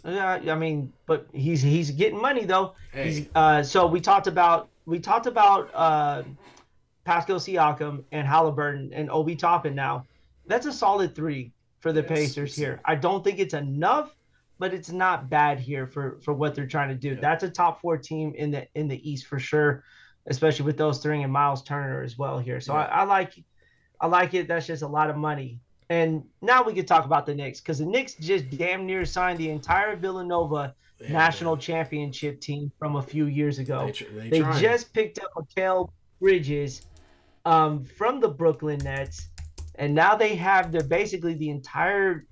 I mean, but he's getting money though. Hey. So we talked about Pascal Siakam and Halliburton and Obi Toppin now. That's a solid 3 for the Pacers here. I don't think it's enough, but it's not bad here for what they're trying to do. Yeah. That's a top 4 team in the East for sure, especially with those 3 and Miles Turner as well here. So I like it. That's just a lot of money. And now we can talk about the Knicks, because the Knicks just damn near signed the entire Villanova national championship team from a few years ago. They just picked up Mikal Bridges from the Brooklyn Nets, and now they have basically the entire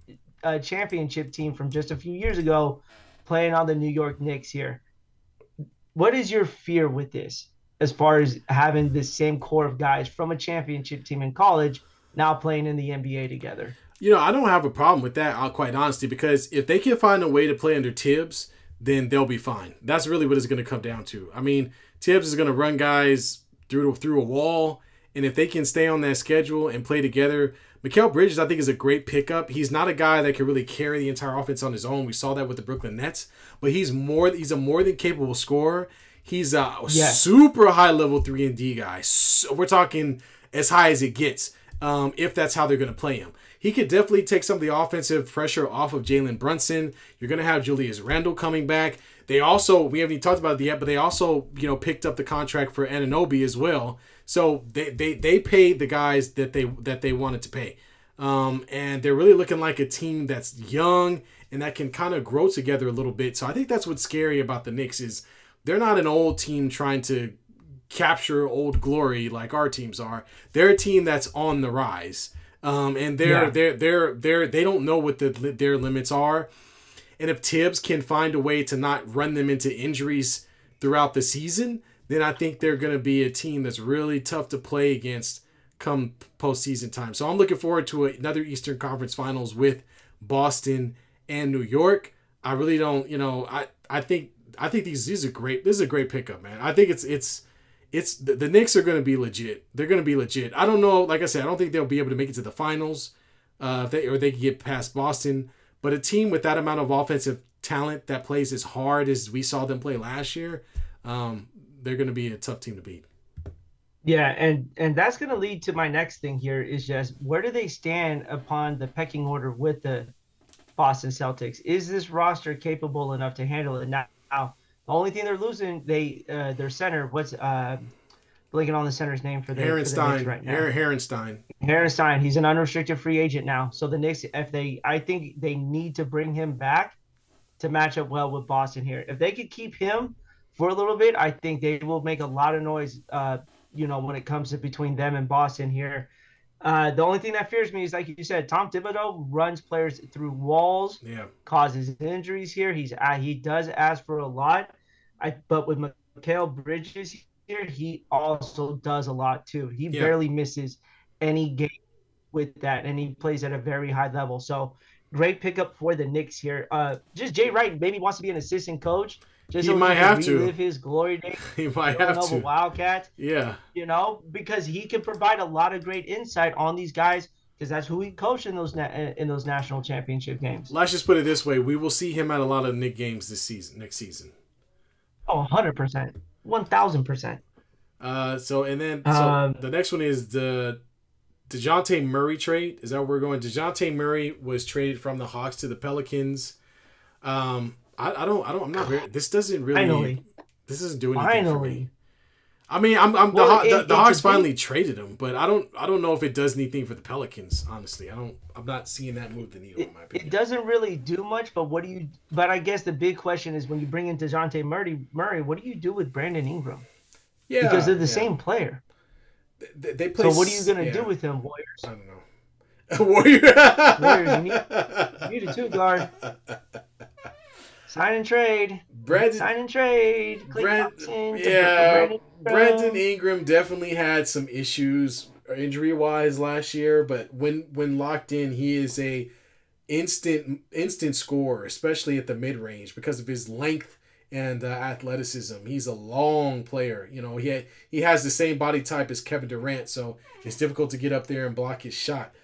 championship team from just a few years ago playing on the New York Knicks here. What is your fear with this, as far as having the same core of guys from a championship team in college now playing in the NBA together. I don't have a problem with that, quite honestly, because if they can find a way to play under Tibbs, then they'll be fine. That's really what it's going to come down to. I mean, Tibbs is going to run guys through a wall, and if they can stay on that schedule and play together, Mikal Bridges, I think, is a great pickup. He's not a guy that can really carry the entire offense on his own. We saw that with the Brooklyn Nets, but he's a more than capable scorer. He's a super high level 3-and-D guy. So we're talking as high as it gets, if that's how they're going to play him. He could definitely take some of the offensive pressure off of Jalen Brunson. You're going to have Julius Randle coming back. They also, we haven't even talked about it yet, but they also, picked up the contract for Anunoby as well. So they paid the guys that they wanted to pay. And they're really looking like a team that's young and that can kind of grow together a little bit. So I think that's what's scary about the Knicks is they're not an old team trying to capture old glory like our teams are. They're a team that's on the rise. And they don't know what their limits are. And if Tibbs can find a way to not run them into injuries throughout the season, then I think they're going to be a team that's really tough to play against come postseason time. So I'm looking forward to another Eastern Conference Finals with Boston and New York. I really don't, I think these are great. This is a great pickup, man. I think it's the Knicks are going to be legit. They're going to be legit. I don't know. Like I said, I don't think they'll be able to make it to the finals, if they can get past Boston. But a team with that amount of offensive talent that plays as hard as we saw them play last year, they're going to be a tough team to beat. Yeah, and that's going to lead to my next thing here is just where do they stand upon the pecking order with the Boston Celtics? Is this roster capable enough to handle it now? The only thing they're losing, their center. What's blanking on the center's name for the Knicks right now? Hartenstein. Hartenstein. He's an unrestricted free agent now. So the Knicks, I think they need to bring him back to match up well with Boston here. If they could keep him for a little bit, I think they will make a lot of noise. When it comes to between them and Boston here. The only thing that fears me is, like you said, Tom Thibodeau runs players through walls, causes injuries here. He does ask for a lot. But with Mikal Bridges here, he also does a lot too. He barely misses any game with that, and he plays at a very high level. So great pickup for the Knicks here. Just Jay Wright maybe wants to be an assistant coach. Just he might have to relive his glory days. He might have to. Wildcats. Yeah. Because he can provide a lot of great insight on these guys because that's who he coached in those national championship games. Let's just put it this way: we will see him at a lot of Knick games next season. Oh, 100%, 1,000%. So the next one is the DeJounte Murray trade. Is that where we're going? DeJounte Murray was traded from the Hawks to the Pelicans. This doesn't really. This doesn't do anything for me. I mean, the Hawks finally traded him, but I don't know if it does anything for the Pelicans. Honestly, I'm not seeing that move the needle in my opinion. It doesn't really do much, but But I guess the big question is when you bring in DeJounte Murray, what do you do with Brandon Ingram? Yeah, because they're the same player. They play. So what are you gonna do with him, Warriors? I don't know. Warriors, you need a two guard. Sign and trade. Brandon Ingram definitely had some issues injury-wise last year, but when locked in, he is a instant scorer, especially at the mid-range because of his length and athleticism. He's a long player. He has the same body type as Kevin Durant, so it's difficult to get up there and block his shot.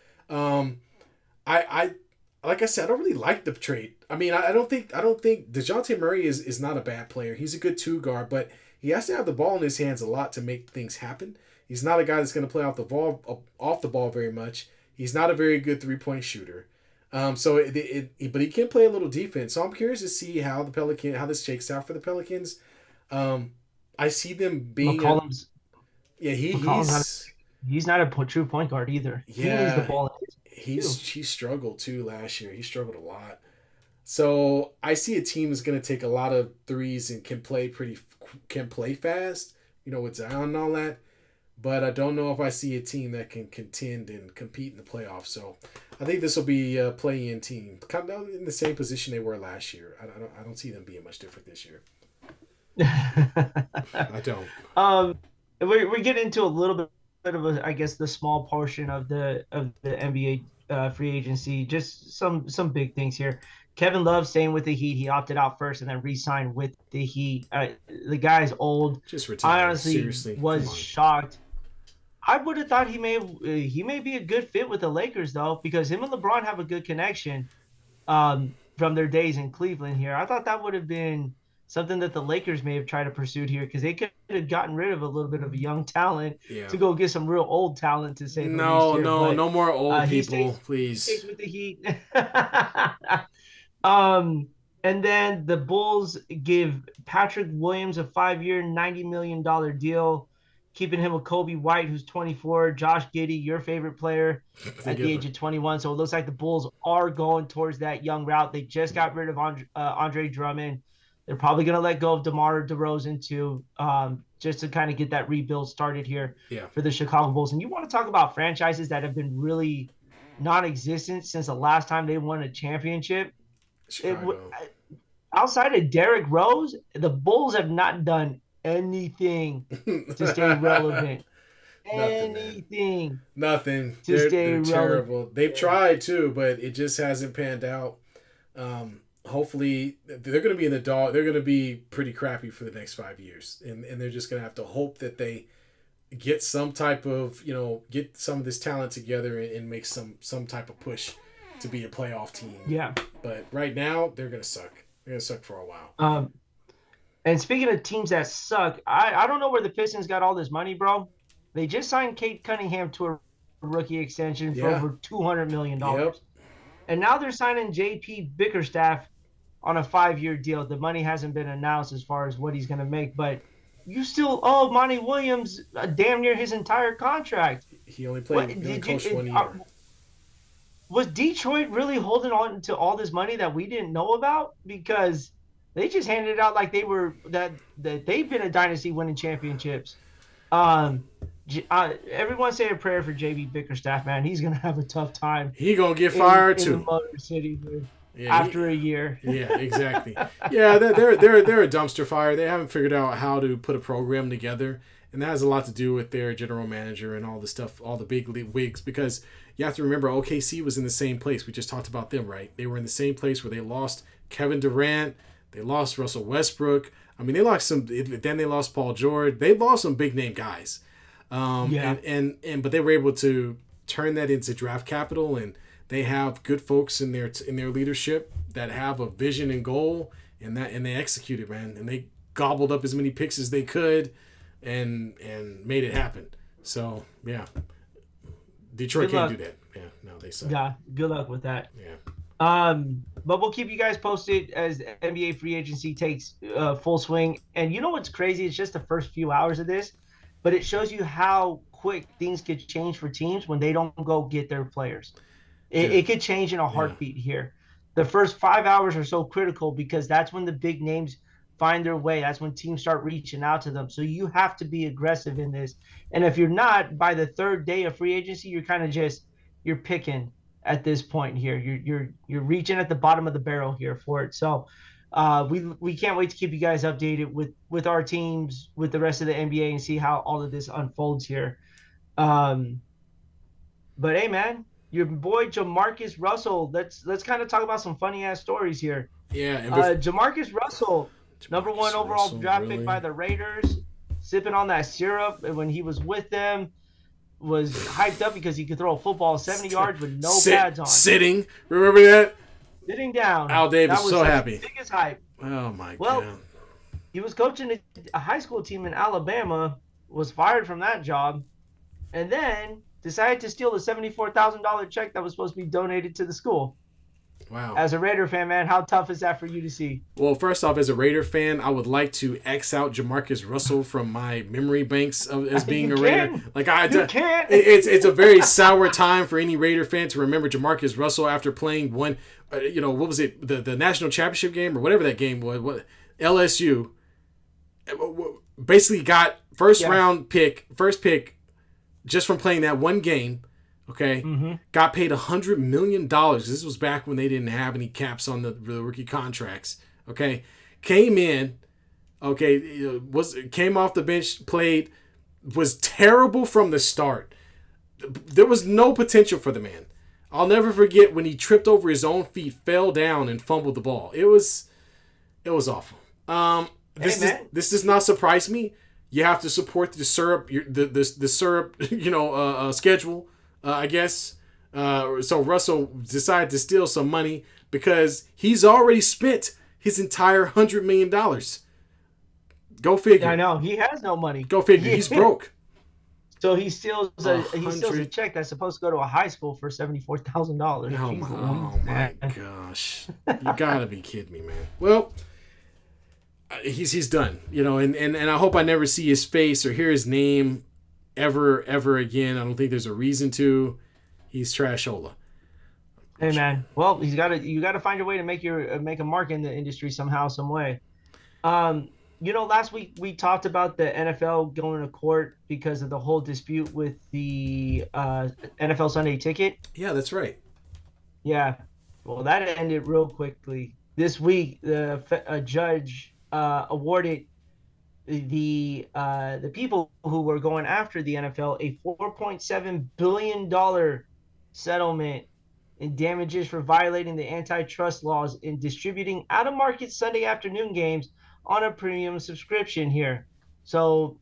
Like I said, I don't really like the trade. I mean, I don't think DeJounte Murray is not a bad player. He's a good two guard, but he has to have the ball in his hands a lot to make things happen. He's not a guy that's going to play off the ball very much. He's not a very good 3-point shooter. But he can play a little defense. So I'm curious to see how this shakes out for the Pelicans. I see them being he's not a true point guard either. Yeah, he needs the ball. He struggled too last year. He struggled a lot. So I see a team is going to take a lot of threes and can play fast, with Zion and all that. But I don't know if I see a team that can contend and compete in the playoffs. So I think this will be a play-in team, kind of in the same position they were last year. I don't see them being much different this year. I don't. We're getting into a little bit bit of a, I guess, the small portion of the NBA free agency. Just some big things here. Kevin Love staying with the Heat. He opted out first and then re-signed with the Heat. The guy's old. Just I retire. honestly Seriously. was shocked. I would have thought he may be a good fit with the Lakers though, because him and LeBron have a good connection from their days in Cleveland. Here, I thought that would have been something that the Lakers may have tried to pursue here, because they could have gotten rid of a little bit of a young talent to go get some real old talent, to say the least. No more old people, please. please. Stays with the Heat. And then the Bulls give Patrick Williams a 5-year, $90 million deal, keeping him with Kobe White, who's 24, Josh Giddey, your favorite player, at the age of 21. So it looks like the Bulls are going towards that young route. They just got rid of Andre Drummond. They're probably going to let go of DeMar DeRozan too, just to kind of get that rebuild started here for the Chicago Bulls. And you want to talk about franchises that have been really non-existent since the last time they won a championship. Outside of Derrick Rose, the Bulls have not done anything to stay relevant. Nothing. They're terrible. They've tried too, but it just hasn't panned out. Hopefully they're going to be in the dog. They're going to be pretty crappy for the next 5 years, and they're just going to have to hope that they get some type of, get some of this talent together and make some type of push to be a playoff team. Yeah. But right now they're going to suck. They're going to suck for a while. And speaking of teams that suck, I don't know where the Pistons got all this money, bro. They just signed Kate Cunningham to a rookie extension for over $200 million. Yep. And now they're signing J.P. Bickerstaff on a 5-year deal. The money hasn't been announced as far as what he's going to make, but you still owe Monty Williams damn near his entire contract. He only coached 1 year. Was Detroit really holding on to all this money that we didn't know about? Because they just handed it out like they were that they've been a dynasty winning championships. Everyone say a prayer for JB Bickerstaff, man. He's gonna have a tough time. He gonna get fired too. In Motor City after a year. Yeah, exactly. Yeah, they're a dumpster fire. They haven't figured out how to put a program together, and that has a lot to do with their general manager and all the stuff, all the big wigs. Because you have to remember, OKC was in the same place. We just talked about them, right? They were in the same place where they lost Kevin Durant. They lost Russell Westbrook. I mean, they lost some. Then they lost Paul George. They lost some big name guys. But they were able to turn that into draft capital, and they have good folks in their leadership that have a vision and goal, and they executed, man. And they gobbled up as many picks as they could, and made it happen. So yeah, Detroit can't do that. Yeah, no, they suck. Yeah, good luck with that. Yeah. But we'll keep you guys posted as NBA free agency takes full swing. And you know what's crazy? It's just the first few hours of this, but it shows you how quick things could change for teams when they don't go get their players. It could change in a heartbeat here. The first 5 hours are so critical because that's when the big names find their way. That's when teams start reaching out to them. So you have to be aggressive in this. And if you're not, by the third day of free agency, you're kind of you're picking at this point here. You're reaching at the bottom of the barrel here for it. So we can't wait to keep you guys updated with our teams, with the rest of the NBA, and see how all of this unfolds here. But hey, man, your boy Jamarcus Russell. Let's kind of talk about some funny ass stories here. Yeah. Jamarcus Russell, number 1 overall draft pick by the Raiders, sipping on that syrup when he was with them. Was hyped up because he could throw a football 70 yards with no pads on. Sitting. Remember that? Sitting down. Al Davis was so happy. Biggest hype. Oh, my God. Well, he was coaching a high school team in Alabama, was fired from that job, and then decided to steal a $74,000 check that was supposed to be donated to the school. Wow. As a Raider fan, man, how tough is that for you to see? Well, first off, as a Raider fan, I would like to X out Jamarcus Russell from my memory banks as being a Raider. You can't. It's a very sour time for any Raider fan to remember Jamarcus Russell after playing what was it, the national championship game or whatever that game was. What LSU basically got first pick just from playing that one game. Okay, Got paid $100 million. This was back when they didn't have any caps on the rookie contracts. Okay, came in. Okay, came off the bench, played was terrible from the start. There was no potential for the man. I'll never forget when he tripped over his own feet, fell down, and fumbled the ball. It was awful. This does not surprise me. You have to support the syrup, the syrup, schedule, I guess. So Russell decided to steal some money because he's already spent his entire $100 million. Go figure. I know he has no money. Go figure. He's broke. So he steals a check that's supposed to go to a high school for $74,000. Oh my gosh! You gotta be kidding me, man. Well, he's done, and I hope I never see his face or hear his name ever again. I don't think there's a reason to. He's trashola. Hey man, well you got to find a way to make a mark in the industry somehow, some way. Last week we talked about the NFL going to court because of the whole dispute with the NFL Sunday Ticket. Yeah, that's right. Yeah, well that ended real quickly. This week, a judge awarded the people who were going after the NFL a $4.7 billion settlement in damages for violating the antitrust laws in distributing out-of-market Sunday afternoon games on a premium subscription here. So,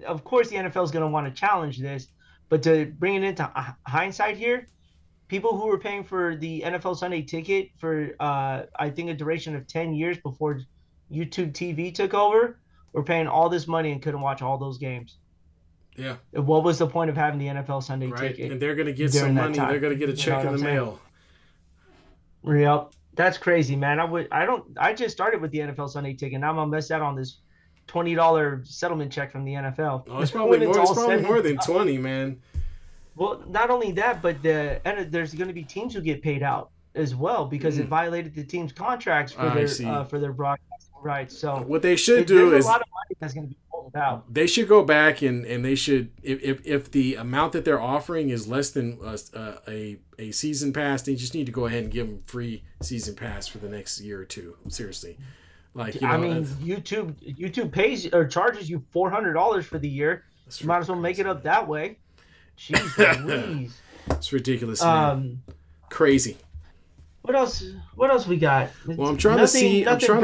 of course, the NFL is going to want to challenge this. But to bring it into hindsight here, people who were paying for the NFL Sunday Ticket for, I think, a duration of 10 years before YouTube TV took over were paying all this money and couldn't watch all those games. Yeah. What was the point of having the NFL Sunday Ticket? And they're going to get some money. They're going to get a check in the mail. Yep. That's crazy, man. I just started with the NFL Sunday Ticket. Now I'm gonna miss out on this $20 settlement check from the NFL. Oh, it's probably more than 20, man. Well, not only that, but there's going to be teams who get paid out as well because it violated the team's contracts for their broadcasting rights. So what they should do is a lot of money that's going to be pulled out. They should go back and they should if the amount that they're offering is less than a season pass, they just need to go ahead and give them free season pass for the next year or two. Seriously, YouTube pays or charges you $400 for the year. You might as well make it up that way. Jeez Louise. It's ridiculous, man. Crazy. What else we got? Well, I'm trying to see. I've been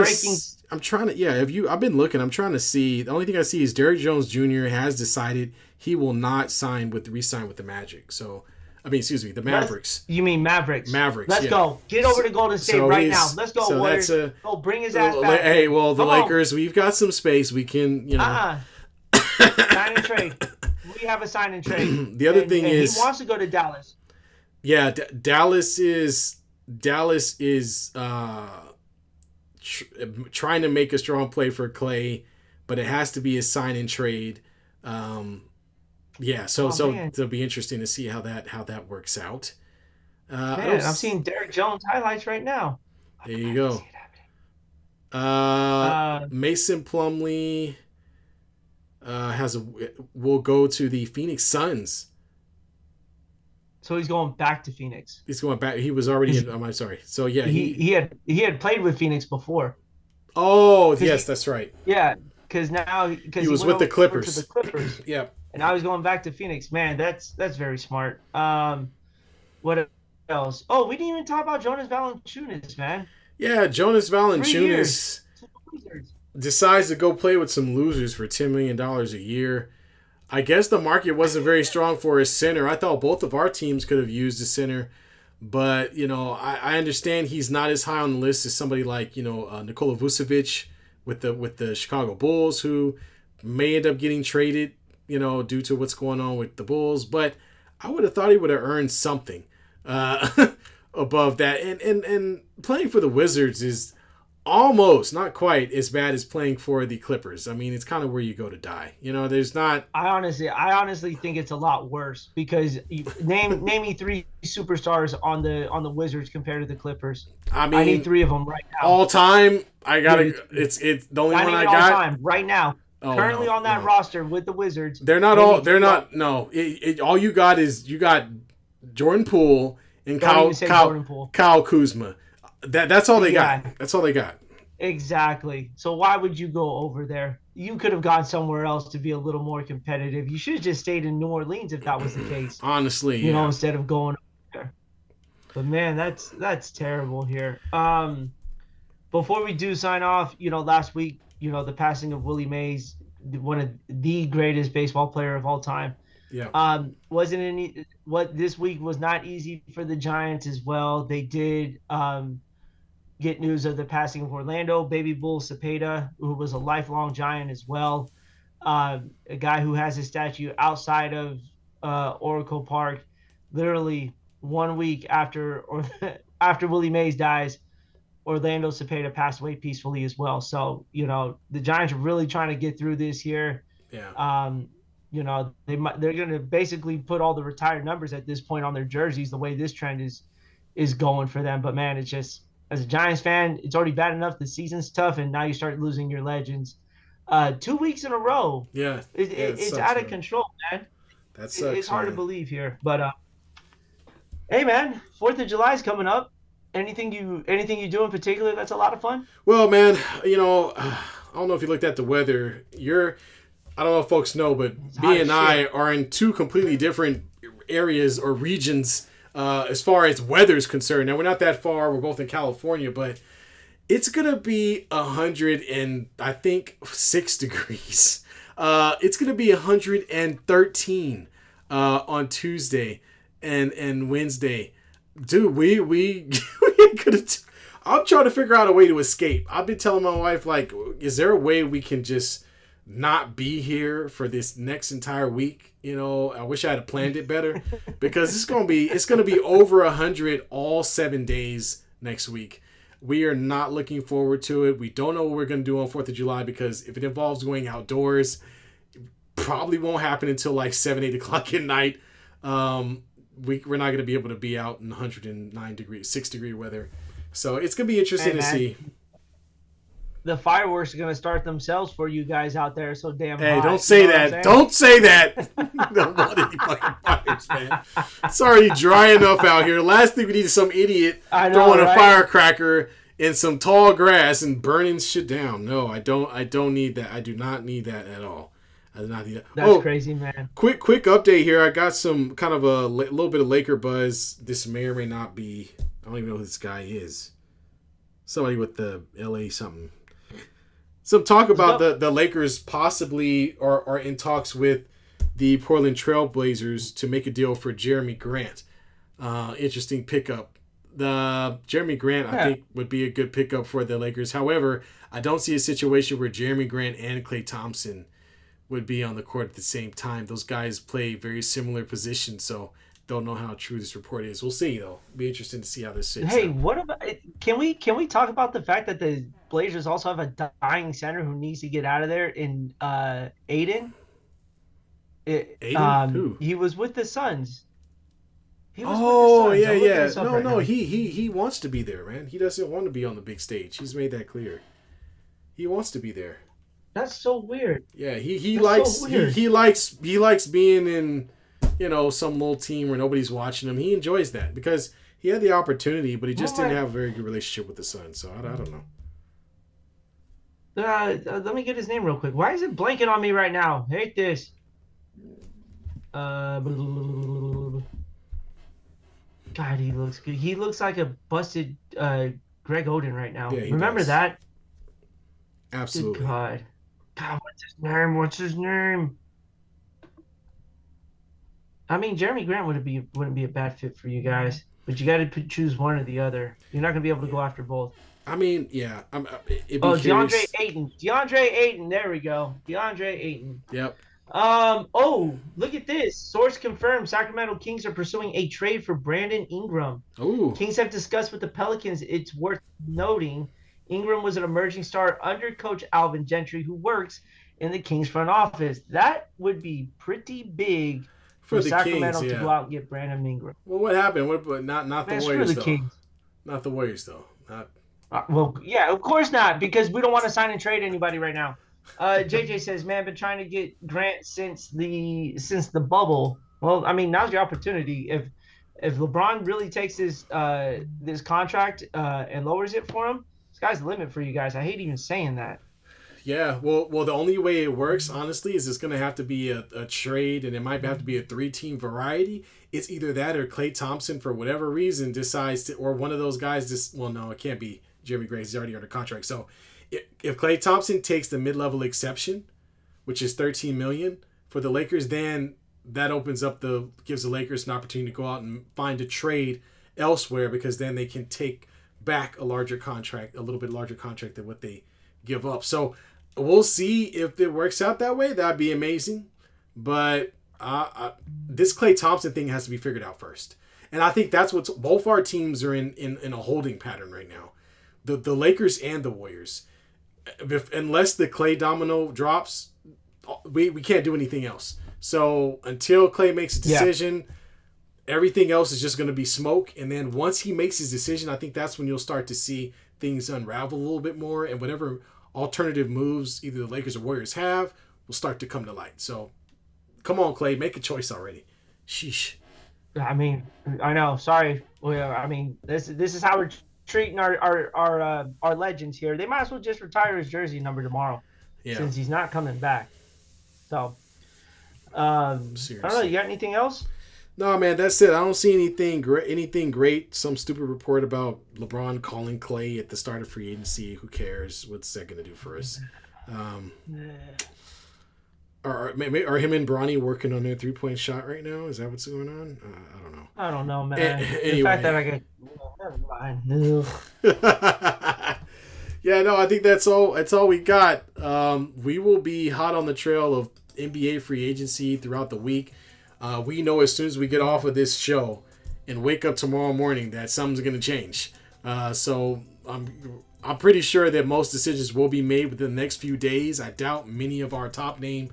looking. I'm trying to see. The only thing I see is Derrick Jones Jr. has decided he will not re-sign with the Magic. So, the Mavericks. You mean Mavericks? Mavericks. Let's go. Get over to Golden State right now. Let's go, Warriors. Go bring his ass back. Hey, well, the Lakers, we've got some space. We can, Sign and trade. We have a sign and trade. The other thing is he wants to go to Dallas. Yeah, Dallas is trying to make a strong play for Clay, but it has to be a sign and trade. So it'll be interesting to see how that works out. I'm seeing Derrick Jones highlights right now. There you go. Mason Plumlee will go to the Phoenix Suns. So he's going back to Phoenix. He's going back. He was already in. I'm sorry. So yeah, he had played with Phoenix before. Oh yes, that's right. Yeah, because he was with the Clippers. To the Clippers. Yeah. And now he's going back to Phoenix. Man, that's very smart. What else? Oh, we didn't even talk about Jonas Valanciunas, man. Yeah, Jonas Valanciunas decides to go play with some losers for $10 million a year. I guess the market wasn't very strong for a center. I thought both of our teams could have used a center. But, I understand he's not as high on the list as somebody like, Nikola Vucevic with the Chicago Bulls, who may end up getting traded, due to what's going on with the Bulls. But I would have thought he would have earned something above that. And playing for the Wizards is almost, not quite, as bad as playing for the Clippers. I mean, it's kind of where you go to die. There's not. I honestly think it's a lot worse because name me three superstars on the Wizards compared to the Clippers. I need three of them right now. All time, I gotta. It's the only one I got. All time right now. Currently on that roster with the Wizards. They're not all. They're not. No. All you got is Jordan Poole and Kyle Kuzma. That's all they got. That's all they got. Exactly. So why would you go over there? you could have gone somewhere else to be a little more competitive. You should have just stayed in New Orleans if that was the case. Honestly, you know, instead of going there. But man, that's terrible here. Before we do sign off, you know, last week, you know, the passing of Willie Mays, one of the greatest baseball player of all time. Yeah. Wasn't any what this week was not easy for the Giants as well. They did get news of the passing of Orlando Baby Bull Cepeda, who was a lifelong Giant as well. A guy who has a statue outside of Oracle Park, literally 1 week after after Willie Mays dies. Orlando Cepeda passed away peacefully as well. So, you know, the Giants are really trying to get through this here. Yeah. You know, they're going to basically put all the retired numbers at this point on their jerseys, the way this trend is going for them. But man, it's just, as a Giants fan, it's already bad enough. The season's tough, and now you start losing your legends. 2 weeks in a row. Yeah. It's out of control, man. That sucks. It's hard to believe here. But hey, man, 4th of July is coming up. Anything you do in particular that's a lot of fun? Well, man, you know, I don't know if you looked at the weather. I don't know if folks know, but B and I are in two completely different areas or regions as far as weather is concerned. Now, we're not that far. We're both in California, but it's going to be 106 degrees. It's going to be 113 on Tuesday and Wednesday. Dude, we could have... I'm trying to figure out a way to escape. I've been telling my wife, like, is there a way we can just not be here for this next entire week? You know, I wish I had planned it better, because it's gonna be over 100 all 7 days next week. We are not looking forward to it. We don't know what we're gonna do on 4th of July, because if it involves going outdoors, it probably won't happen until like 7-8 o'clock at night. We're not going to be able to be out in 109 degrees, 6-degree weather. So it's going to be interesting to see. The fireworks are going to start themselves for you guys out there. So damn. Hey, don't say that. Don't say that. Don't want any fucking fires, man. It's already dry enough out here. Last thing we need is some idiot throwing a firecracker in some tall grass and burning shit down. No, I don't need that. I do not need that at all. That's crazy, man. Quick update here. I got some kind of a little bit of Laker buzz. This may or may not be. I don't even know who this guy is. Somebody with the LA something. Some talk about the Lakers possibly are in talks with the Portland Trailblazers to make a deal for Jeremy Grant. Interesting pickup. The Jeremy Grant, I think, would be a good pickup for the Lakers. However, I don't see a situation where Jeremy Grant and Klay Thompson would be on the court at the same time. Those guys play very similar positions, so don't know how true this report is. We'll see, though. Be interesting to see how this sits. Hey, what about? Can we talk about the fact that the Blazers also have a dying center who needs to get out of there in Aiden? Who? He was with the Suns. Yeah. No. He wants to be there, man. He doesn't want to be on the big stage. He's made that clear. He wants to be there. That's so weird. Yeah, he likes being in, you know, some little team where nobody's watching him. He enjoys that because he had the opportunity, but he just didn't have a very good relationship with the Suns. So I don't know. Let me get his name real quick. Why is it blanking on me right now? Hate this. God, he looks good. He looks like a busted Greg Oden right now. Yeah, Remember does. that? Absolutely. Good God, what's his name? I mean, Jeremy Grant wouldn't be a bad fit for you guys, but you got to choose one or the other. You're not gonna be able to go after both. I mean, yeah. DeAndre Ayton. There we go. DeAndre Ayton. Yep. Look at this. Source confirmed Sacramento Kings are pursuing a trade for Brandon Ingram. Ooh. Kings have discussed with the Pelicans. It's worth noting Ingram was an emerging star under coach Alvin Gentry, who works in the Kings front office. That would be pretty big for Sacramento to go out and get Brandon Ingram. Well, what happened? Not the Warriors, though. Kings. Not the Warriors, though. Well, yeah, of course not, because we don't want to sign and trade anybody right now. JJ says, man, been trying to get Grant since the bubble. Well, I mean, now's your opportunity. If LeBron really takes this contract and lowers it for him, sky's the limit for you guys. I hate even saying that. Yeah, well, the only way it works, honestly, is it's going to have to be a trade, and it might have to be a three-team variety. It's either that or Klay Thompson, for whatever reason, decides to, or one of those guys just, well, no, it can't be Jeremy Grant. He's already under contract. So if Klay Thompson takes the mid-level exception, which is $13 million for the Lakers, then that gives the Lakers an opportunity to go out and find a trade elsewhere, because then they can take back a little bit larger contract than what they give up. So we'll see if it works out that way. That'd be amazing. But this Klay Thompson thing has to be figured out first. And I think that's what both our teams are in a holding pattern right now. The Lakers and the Warriors. Unless the Klay domino drops, we can't do anything else. So until Klay makes a decision, everything else is just going to be smoke. And then once he makes his decision, I think that's when you'll start to see things unravel a little bit more. And whatever alternative moves either the Lakers or Warriors have will start to come to light. So come on, Klay, make a choice already. Sheesh. I mean, I know. Sorry. Well, I mean, this is how we're treating our legends here. They might as well just retire his jersey number tomorrow, since he's not coming back. So, I don't know. You got anything else? No, man, that's it. I don't see anything great. Some stupid report about LeBron calling Klay at the start of free agency. Who cares? What's that going to do for us? Are him and Bronny working on their 3-point shot right now? Is that what's going on? I don't know. I don't know, man. Anyway. The fact that I get never mind. Yeah, no, I think that's all. That's all we got. We will be hot on the trail of NBA free agency throughout the week. We know as soon as we get off of this show and wake up tomorrow morning that something's going to change. So I'm pretty sure that most decisions will be made within the next few days. I doubt many of our top name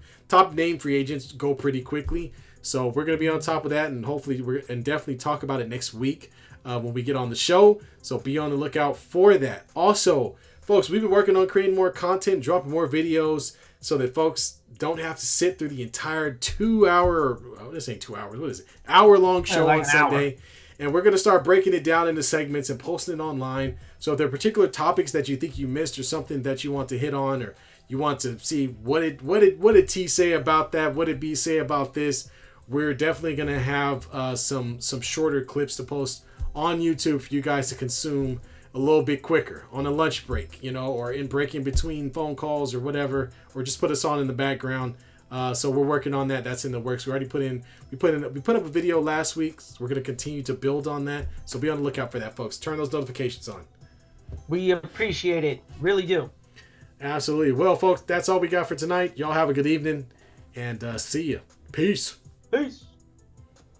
free agents go pretty quickly. So we're going to be on top of that, and hopefully and definitely talk about it next week when we get on the show. So be on the lookout for that. Also, folks, we've been working on creating more content, dropping more videos, so that folks don't have to sit through the entire 2 hour, this ain't 2 hours, what is it? Hour-long show on Sunday. And we're going to start breaking it down into segments and posting it online. So if there are particular topics that you think you missed or something that you want to hit on, or you want to see what did T say about that, what did B say about this, we're definitely going to have some shorter clips to post on YouTube for you guys to consume a little bit quicker on a lunch break, or in breaking between phone calls or whatever, or just put us on in the background. So we're working on that. That's in the works. We already we put up a video last week. So we're going to continue to build on that. So be on the lookout for that, folks. Turn those notifications on. We appreciate it. Really do. Absolutely. Well, folks, that's all we got for tonight. Y'all have a good evening, and see ya. Peace. Peace.